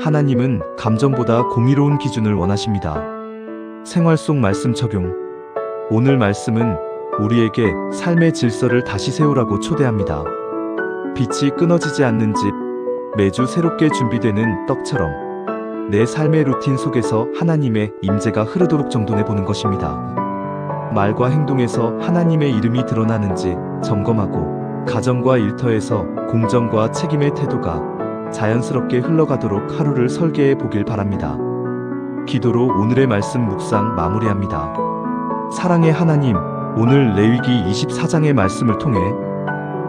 하나님은 감정보다 공의로운 기준을 원하십니다. 생활 속 말씀 적용. 오늘 말씀은 우리에게 삶의 질서를 다시 세우라고 초대합니다. 빛이 끊어지지 않는 집, 매주 새롭게 준비되는 떡처럼 내 삶의 루틴 속에서 하나님의 임재가 흐르도록 정돈해보는 것입니다. 말과 행동에서 하나님의 이름이 드러나는지 점검하고 가정과 일터에서 공정과 책임의 태도가 자연스럽게 흘러가도록 하루를 설계해 보길 바랍니다. 기도로 오늘의 말씀 묵상 마무리합니다. 사랑의 하나님, 오늘 레위기 24장의 말씀을 통해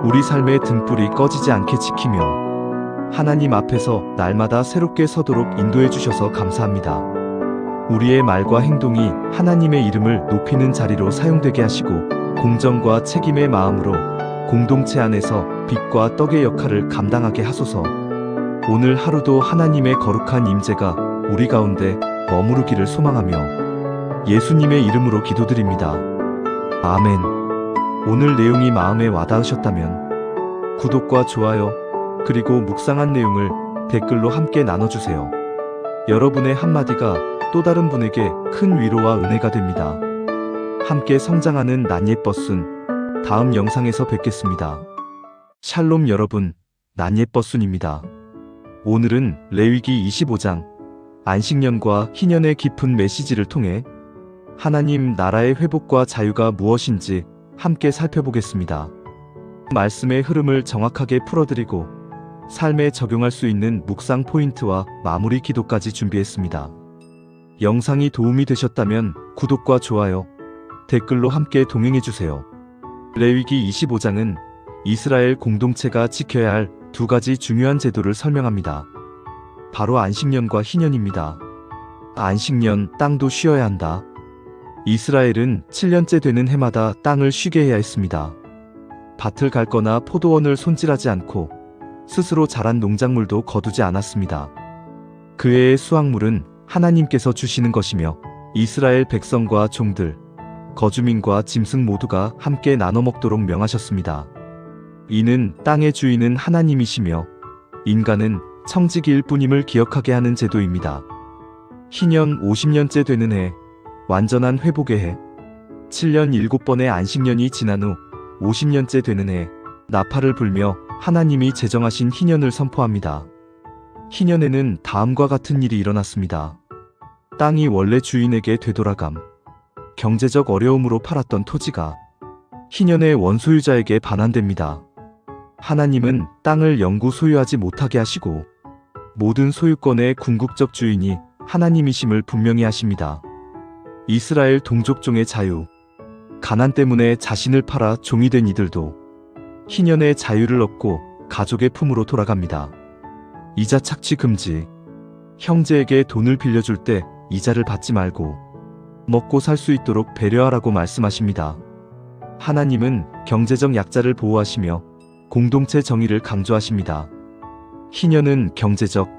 우리 삶의 등불이 꺼지지 않게 지키며 하나님 앞에서 날마다 새롭게 서도록 인도해 주셔서 감사합니다. 우리의 말과 행동이 하나님의 이름을 높이는 자리로 사용되게 하시고 공정과 책임의 마음으로 공동체 안에서 빛과 떡의 역할을 감당하게 하소서. 오늘 하루도 하나님의 거룩한 임재가 우리 가운데 머무르기를 소망하며 예수님의 이름으로 기도드립니다. 아멘. 오늘 내용이 마음에 와닿으셨다면 구독과 좋아요, 그리고 묵상한 내용을 댓글로 함께 나눠주세요. 여러분의 한마디가 또 다른 분에게 큰 위로와 은혜가 됩니다. 함께 성장하는 난예버순, 다음 영상에서 뵙겠습니다. 샬롬 여러분, 난예버순입니다. 오늘은 레위기 25장, 안식년과 희년의 깊은 메시지를 통해 하나님 나라의 회복과 자유가 무엇인지 함께 살펴보겠습니다. 말씀의 흐름을 정확하게 풀어드리고 삶에 적용할 수 있는 묵상 포인트와 마무리 기도까지 준비했습니다. 영상이 도움이 되셨다면 구독과 좋아요, 댓글로 함께 동행해주세요. 레위기 25장은 이스라엘 공동체가 지켜야 할 두 가지 중요한 제도를 설명합니다. 바로 안식년과 희년입니다. 안식년, 땅도 쉬어야 한다. 이스라엘은 7년째 되는 해마다 땅을 쉬게 해야 했습니다. 밭을 갈거나 포도원을 손질하지 않고 스스로 자란 농작물도 거두지 않았습니다. 그 해의 수확물은 하나님께서 주시는 것이며 이스라엘 백성과 종들, 거주민과 짐승 모두가 함께 나눠 먹도록 명하셨습니다. 이는 땅의 주인은 하나님이시며 인간은 청지기일 뿐임을 기억하게 하는 제도입니다. 희년 50년째 되는 해, 완전한 회복의 해. 7년 7번의 안식년이 지난 후 50년째 되는 해, 나팔을 불며 하나님이 제정하신 희년을 선포합니다. 희년에는 다음과 같은 일이 일어났습니다. 땅이 원래 주인에게 되돌아감. 경제적 어려움으로 팔았던 토지가 희년의 원소유자에게 반환됩니다. 하나님은 땅을 영구 소유하지 못하게 하시고 모든 소유권의 궁극적 주인이 하나님이심을 분명히 하십니다. 이스라엘 동족종의 자유. 가난 때문에 자신을 팔아 종이 된 이들도 희년의 자유를 얻고 가족의 품으로 돌아갑니다. 이자 착취 금지. 형제에게 돈을 빌려줄 때 이자를 받지 말고 먹고 살 수 있도록 배려하라고 말씀하십니다. 하나님은 경제적 약자를 보호하시며 공동체 정의를 강조하십니다. 희년은 경제적,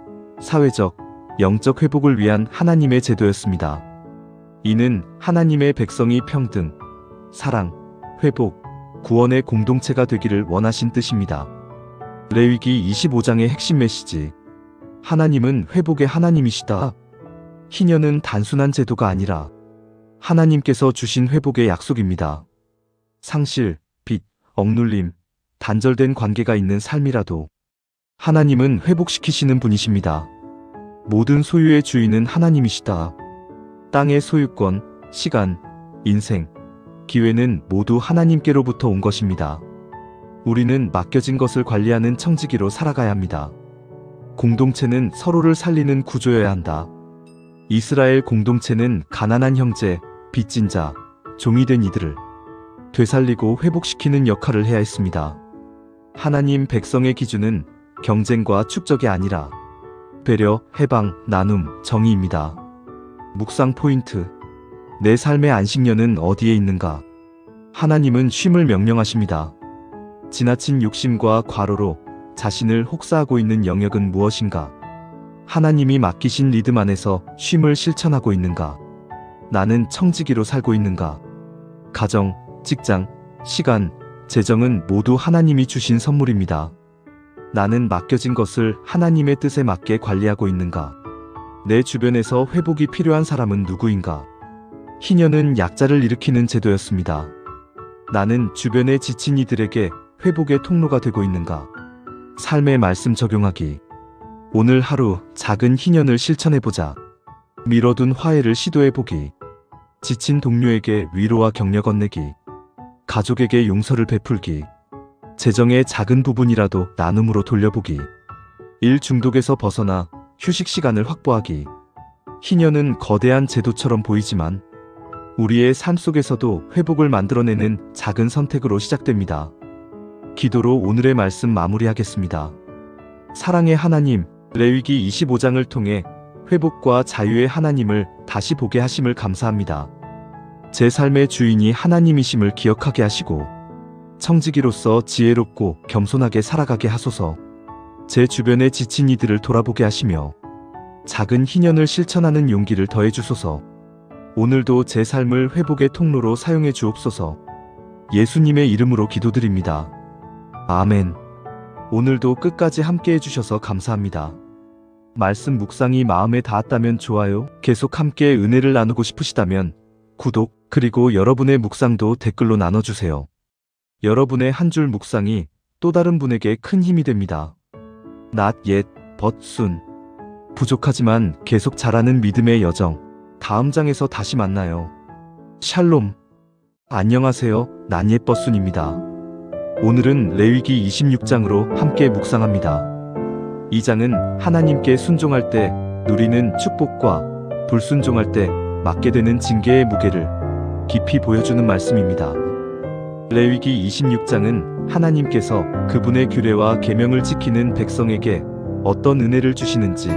사회적, 영적 회복을 위한 하나님의 제도였습니다. 이는 하나님의 백성이 평등, 사랑, 회복, 구원의 공동체가 되기를 원하신 뜻입니다. 레위기 25장의 핵심 메시지. 하나님은 회복의 하나님이시다. 희년은 단순한 제도가 아니라 하나님께서 주신 회복의 약속입니다. 상실, 빚, 억눌림, 단절된 관계가 있는 삶이라도 하나님은 회복시키시는 분이십니다. 모든 소유의 주인은 하나님이시다. 땅의 소유권, 시간, 인생, 기회는 모두 하나님께로부터 온 것입니다. 우리는 맡겨진 것을 관리하는 청지기로 살아가야 합니다. 공동체는 서로를 살리는 구조여야 한다. 이스라엘 공동체는 가난한 형제, 빚진 자, 종이 된 이들을 되살리고 회복시키는 역할을 해야 했습니다. 하나님 백성의 기준은 경쟁과 축적이 아니라 배려, 해방, 나눔, 정의입니다. 묵상 포인트. 내 삶의 안식년은 어디에 있는가? 하나님은 쉼을 명령하십니다. 지나친 욕심과 과로로 자신을 혹사하고 있는 영역은 무엇인가? 하나님이 맡기신 리듬 안에서 쉼을 실천하고 있는가? 나는 청지기로 살고 있는가? 가정, 직장, 시간, 재정은 모두 하나님이 주신 선물입니다. 나는 맡겨진 것을 하나님의 뜻에 맞게 관리하고 있는가? 내 주변에서 회복이 필요한 사람은 누구인가? 희년은 약자를 일으키는 제도였습니다. 나는 주변의 지친 이들에게 회복의 통로가 되고 있는가? 삶의 말씀 적용하기. 오늘 하루 작은 희년을 실천해보자. 미뤄둔 화해를 시도해보기. 지친 동료에게 위로와 격려 건네기. 가족에게 용서를 베풀기. 재정의 작은 부분이라도 나눔으로 돌려보기. 일 중독에서 벗어나 휴식 시간을 확보하기. 희년은 거대한 제도처럼 보이지만 우리의 삶 속에서도 회복을 만들어내는 작은 선택으로 시작됩니다. 기도로 오늘의 말씀 마무리하겠습니다. 사랑의 하나님, 레위기 25장을 통해 회복과 자유의 하나님을 다시 보게 하심을 감사합니다. 제 삶의 주인이 하나님이심을 기억하게 하시고 청지기로서 지혜롭고 겸손하게 살아가게 하소서. 제 주변의 지친 이들을 돌아보게 하시며 작은 희년을 실천하는 용기를 더해 주소서. 오늘도 제 삶을 회복의 통로로 사용해 주옵소서. 예수님의 이름으로 기도드립니다. 아멘. 오늘도 끝까지 함께 해주셔서 감사합니다. 말씀 묵상이 마음에 닿았다면 좋아요, 계속 함께 은혜를 나누고 싶으시다면 구독, 그리고 여러분의 묵상도 댓글로 나눠주세요. 여러분의 한 줄 묵상이 또 다른 분에게 큰 힘이 됩니다. not yet, but soon. 부족하지만 계속 자라는 믿음의 여정. 다음 장에서 다시 만나요. 샬롬. 안녕하세요. 난예버순입니다. 오늘은 레위기 26장으로 함께 묵상합니다. 이 장은 하나님께 순종할 때 누리는 축복과 불순종할 때 맡게 되는 징계의 무게를 깊이 보여주는 말씀입니다. 레위기 26장은 하나님께서 그분의 규례와 계명을 지키는 백성에게 어떤 은혜를 주시는지,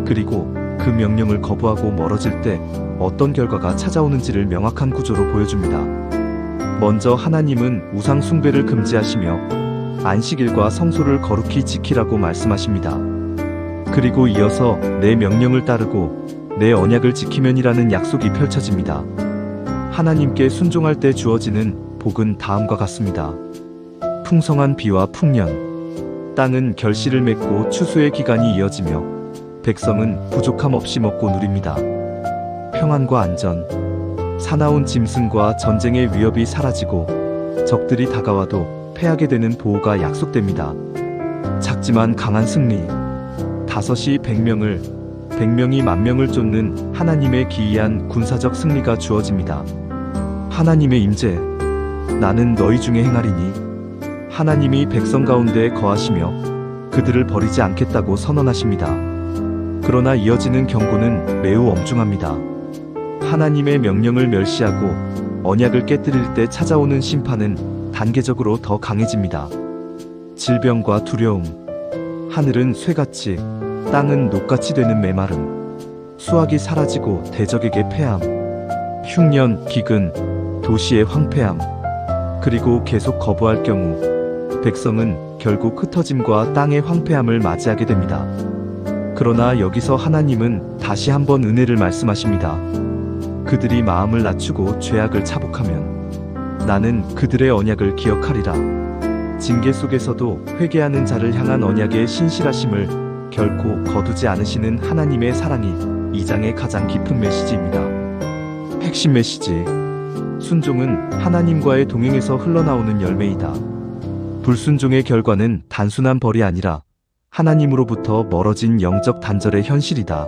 그리고 그 명령을 거부하고 멀어질 때 어떤 결과가 찾아오는지를 명확한 구조로 보여줍니다. 먼저 하나님은 우상 숭배를 금지하시며 안식일과 성소를 거룩히 지키라고 말씀하십니다. 그리고 이어서 내 명령을 따르고 내 언약을 지키면이라는 약속이 펼쳐집니다. 하나님께 순종할 때 주어지는 복은 다음과 같습니다. 풍성한 비와 풍년. 땅은 결실을 맺고 추수의 기간이 이어지며 백성은 부족함 없이 먹고 누립니다. 평안과 안전. 사나운 짐승과 전쟁의 위협이 사라지고 적들이 다가와도 패하게 되는 보호가 약속됩니다. 작지만 강한 승리. 5이 100명을, 100명이 10,000명을 쫓는 하나님의 기이한 군사적 승리가 주어집니다. 하나님의 임재. 나는 너희 중에 행하리니. 하나님이 백성 가운데 거하시며 그들을 버리지 않겠다고 선언하십니다. 그러나 이어지는 경고는 매우 엄중합니다. 하나님의 명령을 멸시하고 언약을 깨뜨릴 때 찾아오는 심판은 단계적으로 더 강해집니다. 질병과 두려움. 하늘은 쇠같이, 땅은 녹같이 되는 메마름. 수확이 사라지고 대적에게 패함. 흉년, 기근, 도시의 황폐함. 그리고 계속 거부할 경우 백성은 결국 흩어짐과 땅의 황폐함을 맞이하게 됩니다. 그러나 여기서 하나님은 다시 한번 은혜를 말씀하십니다. 그들이 마음을 낮추고 죄악을 차복하면 나는 그들의 언약을 기억하리라. 징계 속에서도 회개하는 자를 향한 언약의 신실하심을 결코 거두지 않으시는 하나님의 사랑이 이 장의 가장 깊은 메시지입니다. 핵심 메시지. 순종은 하나님과의 동행에서 흘러나오는 열매이다. 불순종의 결과는 단순한 벌이 아니라 하나님으로부터 멀어진 영적 단절의 현실이다.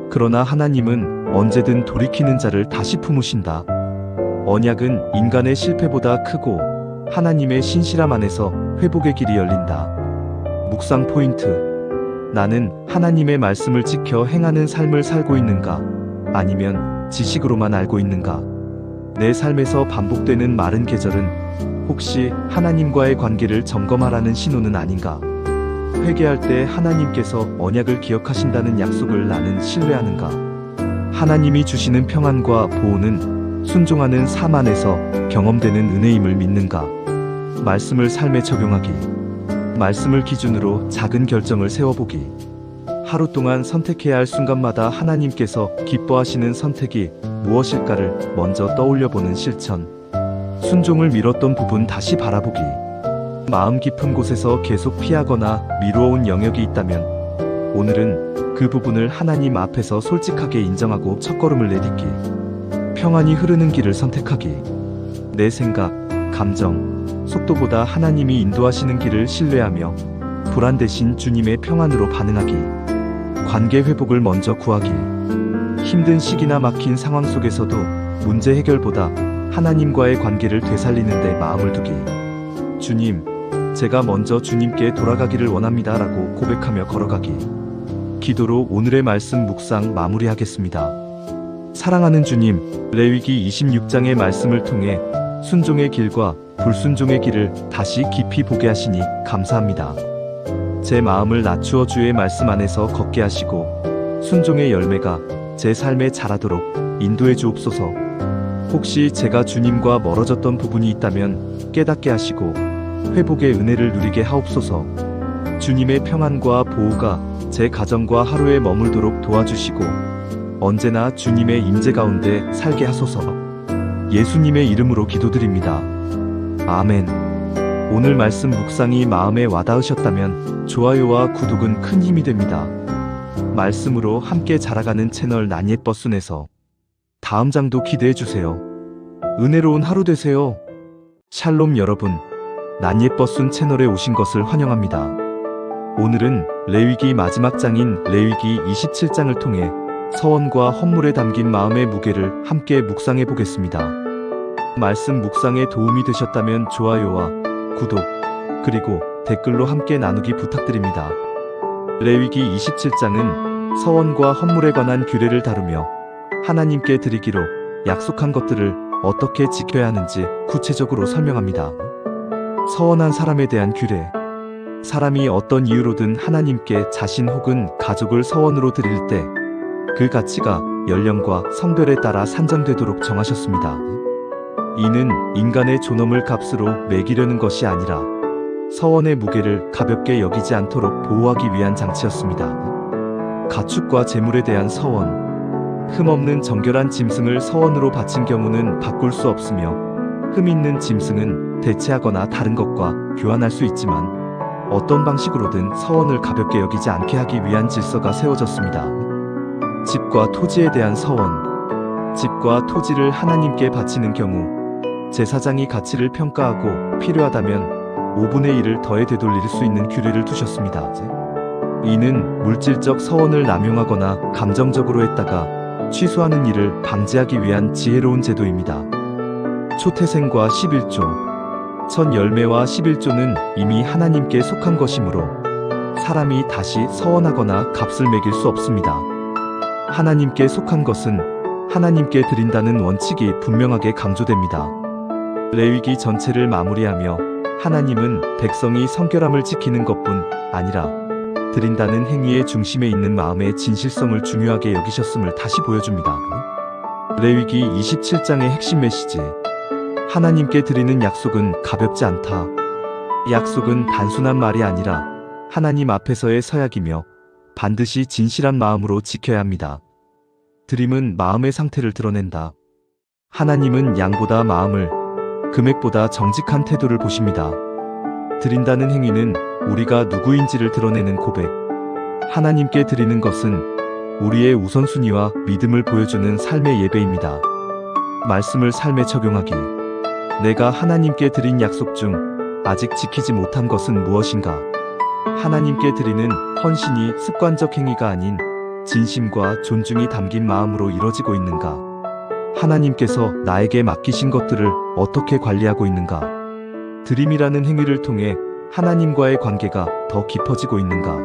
그러나 하나님은 언제든 돌이키는 자를 다시 품으신다. 언약은 인간의 실패보다 크고 하나님의 신실함 안에서 회복의 길이 열린다. 묵상 포인트. 나는 하나님의 말씀을 지켜 행하는 삶을 살고 있는가? 아니면 지식으로만 알고 있는가? 내 삶에서 반복되는 마른 계절은 혹시 하나님과의 관계를 점검하라는 신호는 아닌가? 회개할 때 하나님께서 언약을 기억하신다는 약속을 나는 신뢰하는가? 하나님이 주시는 평안과 보호는 순종하는 삶 안에서 경험되는 은혜임을 믿는가? 말씀을 삶에 적용하기. 말씀을 기준으로 작은 결정을 세워보기. 하루 동안 선택해야 할 순간마다 하나님께서 기뻐하시는 선택이 무엇일까를 먼저 떠올려보는 실천. 순종을 미뤘던 부분 다시 바라보기. 마음 깊은 곳에서 계속 피하거나 미루어온 영역이 있다면 오늘은 그 부분을 하나님 앞에서 솔직하게 인정하고 첫걸음을 내딛기. 평안이 흐르는 길을 선택하기. 내 생각, 감정, 속도보다 하나님이 인도하시는 길을 신뢰하며 불안 대신 주님의 평안으로 반응하기. 관계 회복을 먼저 구하기. 힘든 시기나 막힌 상황 속에서도 문제 해결보다 하나님과의 관계를 되살리는 데 마음을 두기. 주님, 제가 먼저 주님께 돌아가기를 원합니다 라고 고백하며 걸어가기. 기도로 오늘의 말씀 묵상 마무리하겠습니다. 사랑하는 주님, 레위기 26장의 말씀을 통해 순종의 길과 불순종의 길을 다시 깊이 보게 하시니 감사합니다. 제 마음을 낮추어 주의 말씀 안에서 걷게 하시고 순종의 열매가 제 삶에 자라도록 인도해 주옵소서. 혹시 제가 주님과 멀어졌던 부분이 있다면 깨닫게 하시고 회복의 은혜를 누리게 하옵소서. 주님의 평안과 보호가 제 가정과 하루에 머물도록 도와주시고 언제나 주님의 임재 가운데 살게 하소서. 예수님의 이름으로 기도드립니다. 아멘. 오늘 말씀 묵상이 마음에 와닿으셨다면 좋아요와 구독은 큰 힘이 됩니다. 말씀으로 함께 자라가는 채널 난예버순에서 다음 장도 기대해주세요. 은혜로운 하루 되세요. 샬롬 여러분, 난예버순 채널에 오신 것을 환영합니다. 오늘은 레위기 마지막 장인 레위기 27장을 통해 서원과 헌물에 담긴 마음의 무게를 함께 묵상해 보겠습니다. 말씀 묵상에 도움이 되셨다면 좋아요와 구독, 그리고 댓글로 함께 나누기 부탁드립니다. 레위기 27장은 서원과 헌물에 관한 규례를 다루며 하나님께 드리기로 약속한 것들을 어떻게 지켜야 하는지 구체적으로 설명합니다. 서원한 사람에 대한 규례. 사람이 어떤 이유로든 하나님께 자신 혹은 가족을 서원으로 드릴 때 그 가치가 연령과 성별에 따라 산정되도록 정하셨습니다. 이는 인간의 존엄을 값으로 매기려는 것이 아니라 서원의 무게를 가볍게 여기지 않도록 보호하기 위한 장치였습니다. 가축과 재물에 대한 서원. 흠없는 정결한 짐승을 서원으로 바친 경우는 바꿀 수 없으며 흠 있는 짐승은 대체하거나 다른 것과 교환할 수 있지만 어떤 방식으로든 서원을 가볍게 여기지 않게 하기 위한 질서가 세워졌습니다. 집과 토지에 대한 서원. 집과 토지를 하나님께 바치는 경우 제사장이 가치를 평가하고 필요하다면 5분의 1을 더해 되돌릴 수 있는 규례를 두셨습니다. 이는 물질적 서원을 남용하거나 감정적으로 했다가 취소하는 일을 방지하기 위한 지혜로운 제도입니다. 초태생과 11조. 첫 열매와 11조는 이미 하나님께 속한 것이므로 사람이 다시 서원하거나 값을 매길 수 없습니다. 하나님께 속한 것은 하나님께 드린다는 원칙이 분명하게 강조됩니다. 레위기 전체를 마무리하며 하나님은 백성이 성결함을 지키는 것뿐 아니라 드린다는 행위의 중심에 있는 마음의 진실성을 중요하게 여기셨음을 다시 보여줍니다. 레위기 27장의 핵심 메시지. 하나님께 드리는 약속은 가볍지 않다. 약속은 단순한 말이 아니라 하나님 앞에서의 서약이며 반드시 진실한 마음으로 지켜야 합니다. 드림은 마음의 상태를 드러낸다. 하나님은 양보다 마음을, 금액보다 정직한 태도를 보십니다. 드린다는 행위는 우리가 누구인지를 드러내는 고백. 하나님께 드리는 것은 우리의 우선순위와 믿음을 보여주는 삶의 예배입니다. 말씀을 삶에 적용하기. 내가 하나님께 드린 약속 중 아직 지키지 못한 것은 무엇인가? 하나님께 드리는 헌신이 습관적 행위가 아닌 진심과 존중이 담긴 마음으로 이뤄지고 있는가? 하나님께서 나에게 맡기신 것들을 어떻게 관리하고 있는가? 드림이라는 행위를 통해 하나님과의 관계가 더 깊어지고 있는가?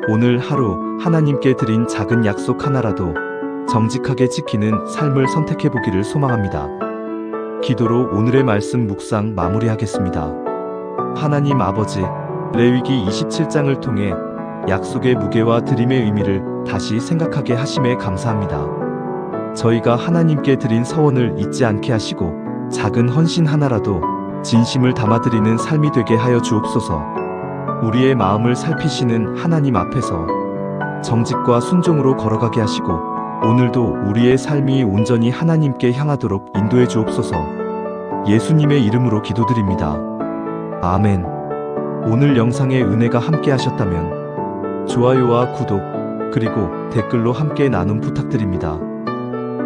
오늘 하루 하나님께 드린 작은 약속 하나라도 정직하게 지키는 삶을 선택해 보기를 소망합니다. 기도로 오늘의 말씀 묵상 마무리하겠습니다. 하나님 아버지, 레위기 27장을 통해 약속의 무게와 드림의 의미를 다시 생각하게 하심에 감사합니다. 저희가 하나님께 드린 서원을 잊지 않게 하시고 작은 헌신 하나라도 진심을 담아드리는 삶이 되게 하여 주옵소서. 우리의 마음을 살피시는 하나님 앞에서 정직과 순종으로 걸어가게 하시고 오늘도 우리의 삶이 온전히 하나님께 향하도록 인도해 주옵소서. 예수님의 이름으로 기도드립니다. 아멘. 오늘 영상에 은혜가 함께 하셨다면 좋아요와 구독 그리고 댓글로 함께 나눔 부탁드립니다.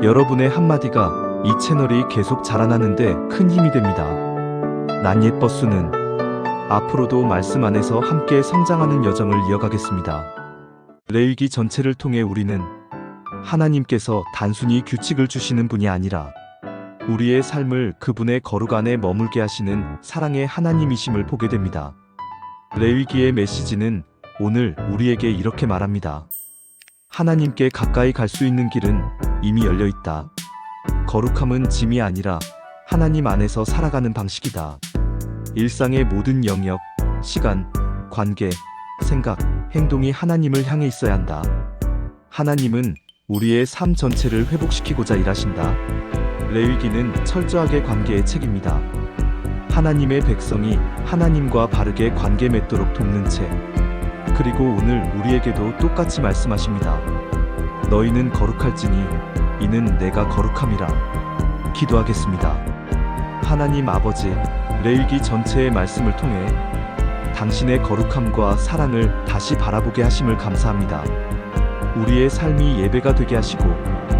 여러분의 한마디가 이 채널이 계속 자라나는데 큰 힘이 됩니다. 난 예뻐수는 앞으로도 말씀 안에서 함께 성장하는 여정을 이어가겠습니다. 레위기 전체를 통해 우리는 하나님께서 단순히 규칙을 주시는 분이 아니라 우리의 삶을 그분의 거룩 안에 머물게 하시는 사랑의 하나님이심을 보게 됩니다. 레위기의 메시지는 오늘 우리에게 이렇게 말합니다. 하나님께 가까이 갈 수 있는 길은 이미 열려 있다. 거룩함은 짐이 아니라 하나님 안에서 살아가는 방식이다. 일상의 모든 영역, 시간, 관계, 생각, 행동이 하나님을 향해 있어야 한다. 하나님은 우리의 삶 전체를 회복시키고자 일하신다. 레위기는 철저하게 관계의 책입니다. 하나님의 백성이 하나님과 바르게 관계 맺도록 돕는 책. 그리고 오늘 우리에게도 똑같이 말씀하십니다. 너희는 거룩할지니 이는 내가 거룩함이라. 기도하겠습니다. 하나님 아버지, 레위기 전체의 말씀을 통해 당신의 거룩함과 사랑을 다시 바라보게 하심을 감사합니다. 우리의 삶이 예배가 되게 하시고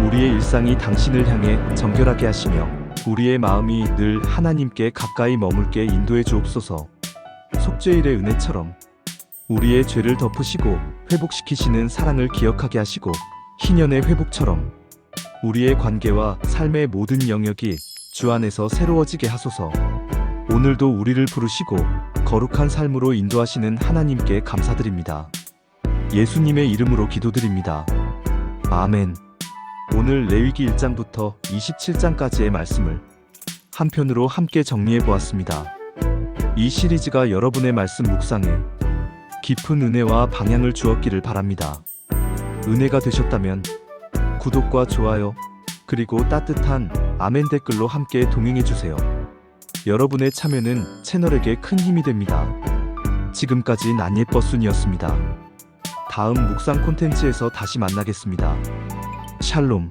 우리의 일상이 당신을 향해 정결하게 하시며 우리의 마음이 늘 하나님께 가까이 머물게 인도해 주옵소서. 속죄일의 은혜처럼 우리의 죄를 덮으시고 회복시키시는 사랑을 기억하게 하시고 희년의 회복처럼 우리의 관계와 삶의 모든 영역이 주 안에서 새로워지게 하소서. 오늘도 우리를 부르시고 거룩한 삶으로 인도하시는 하나님께 감사드립니다. 예수님의 이름으로 기도드립니다. 아멘. 오늘 레위기 1장부터 27장까지의 말씀을 한편으로 함께 정리해 보았습니다. 이 시리즈가 여러분의 말씀 묵상에 깊은 은혜와 방향을 주었기를 바랍니다. 은혜가 되셨다면 구독과 좋아요 그리고 따뜻한 아멘 댓글로 함께 동행해 주세요. 여러분의 참여는 채널에게 큰 힘이 됩니다. 지금까지 난 예뻐순이었습니다. 다음 묵상 콘텐츠에서 다시 만나겠습니다. 샬롬.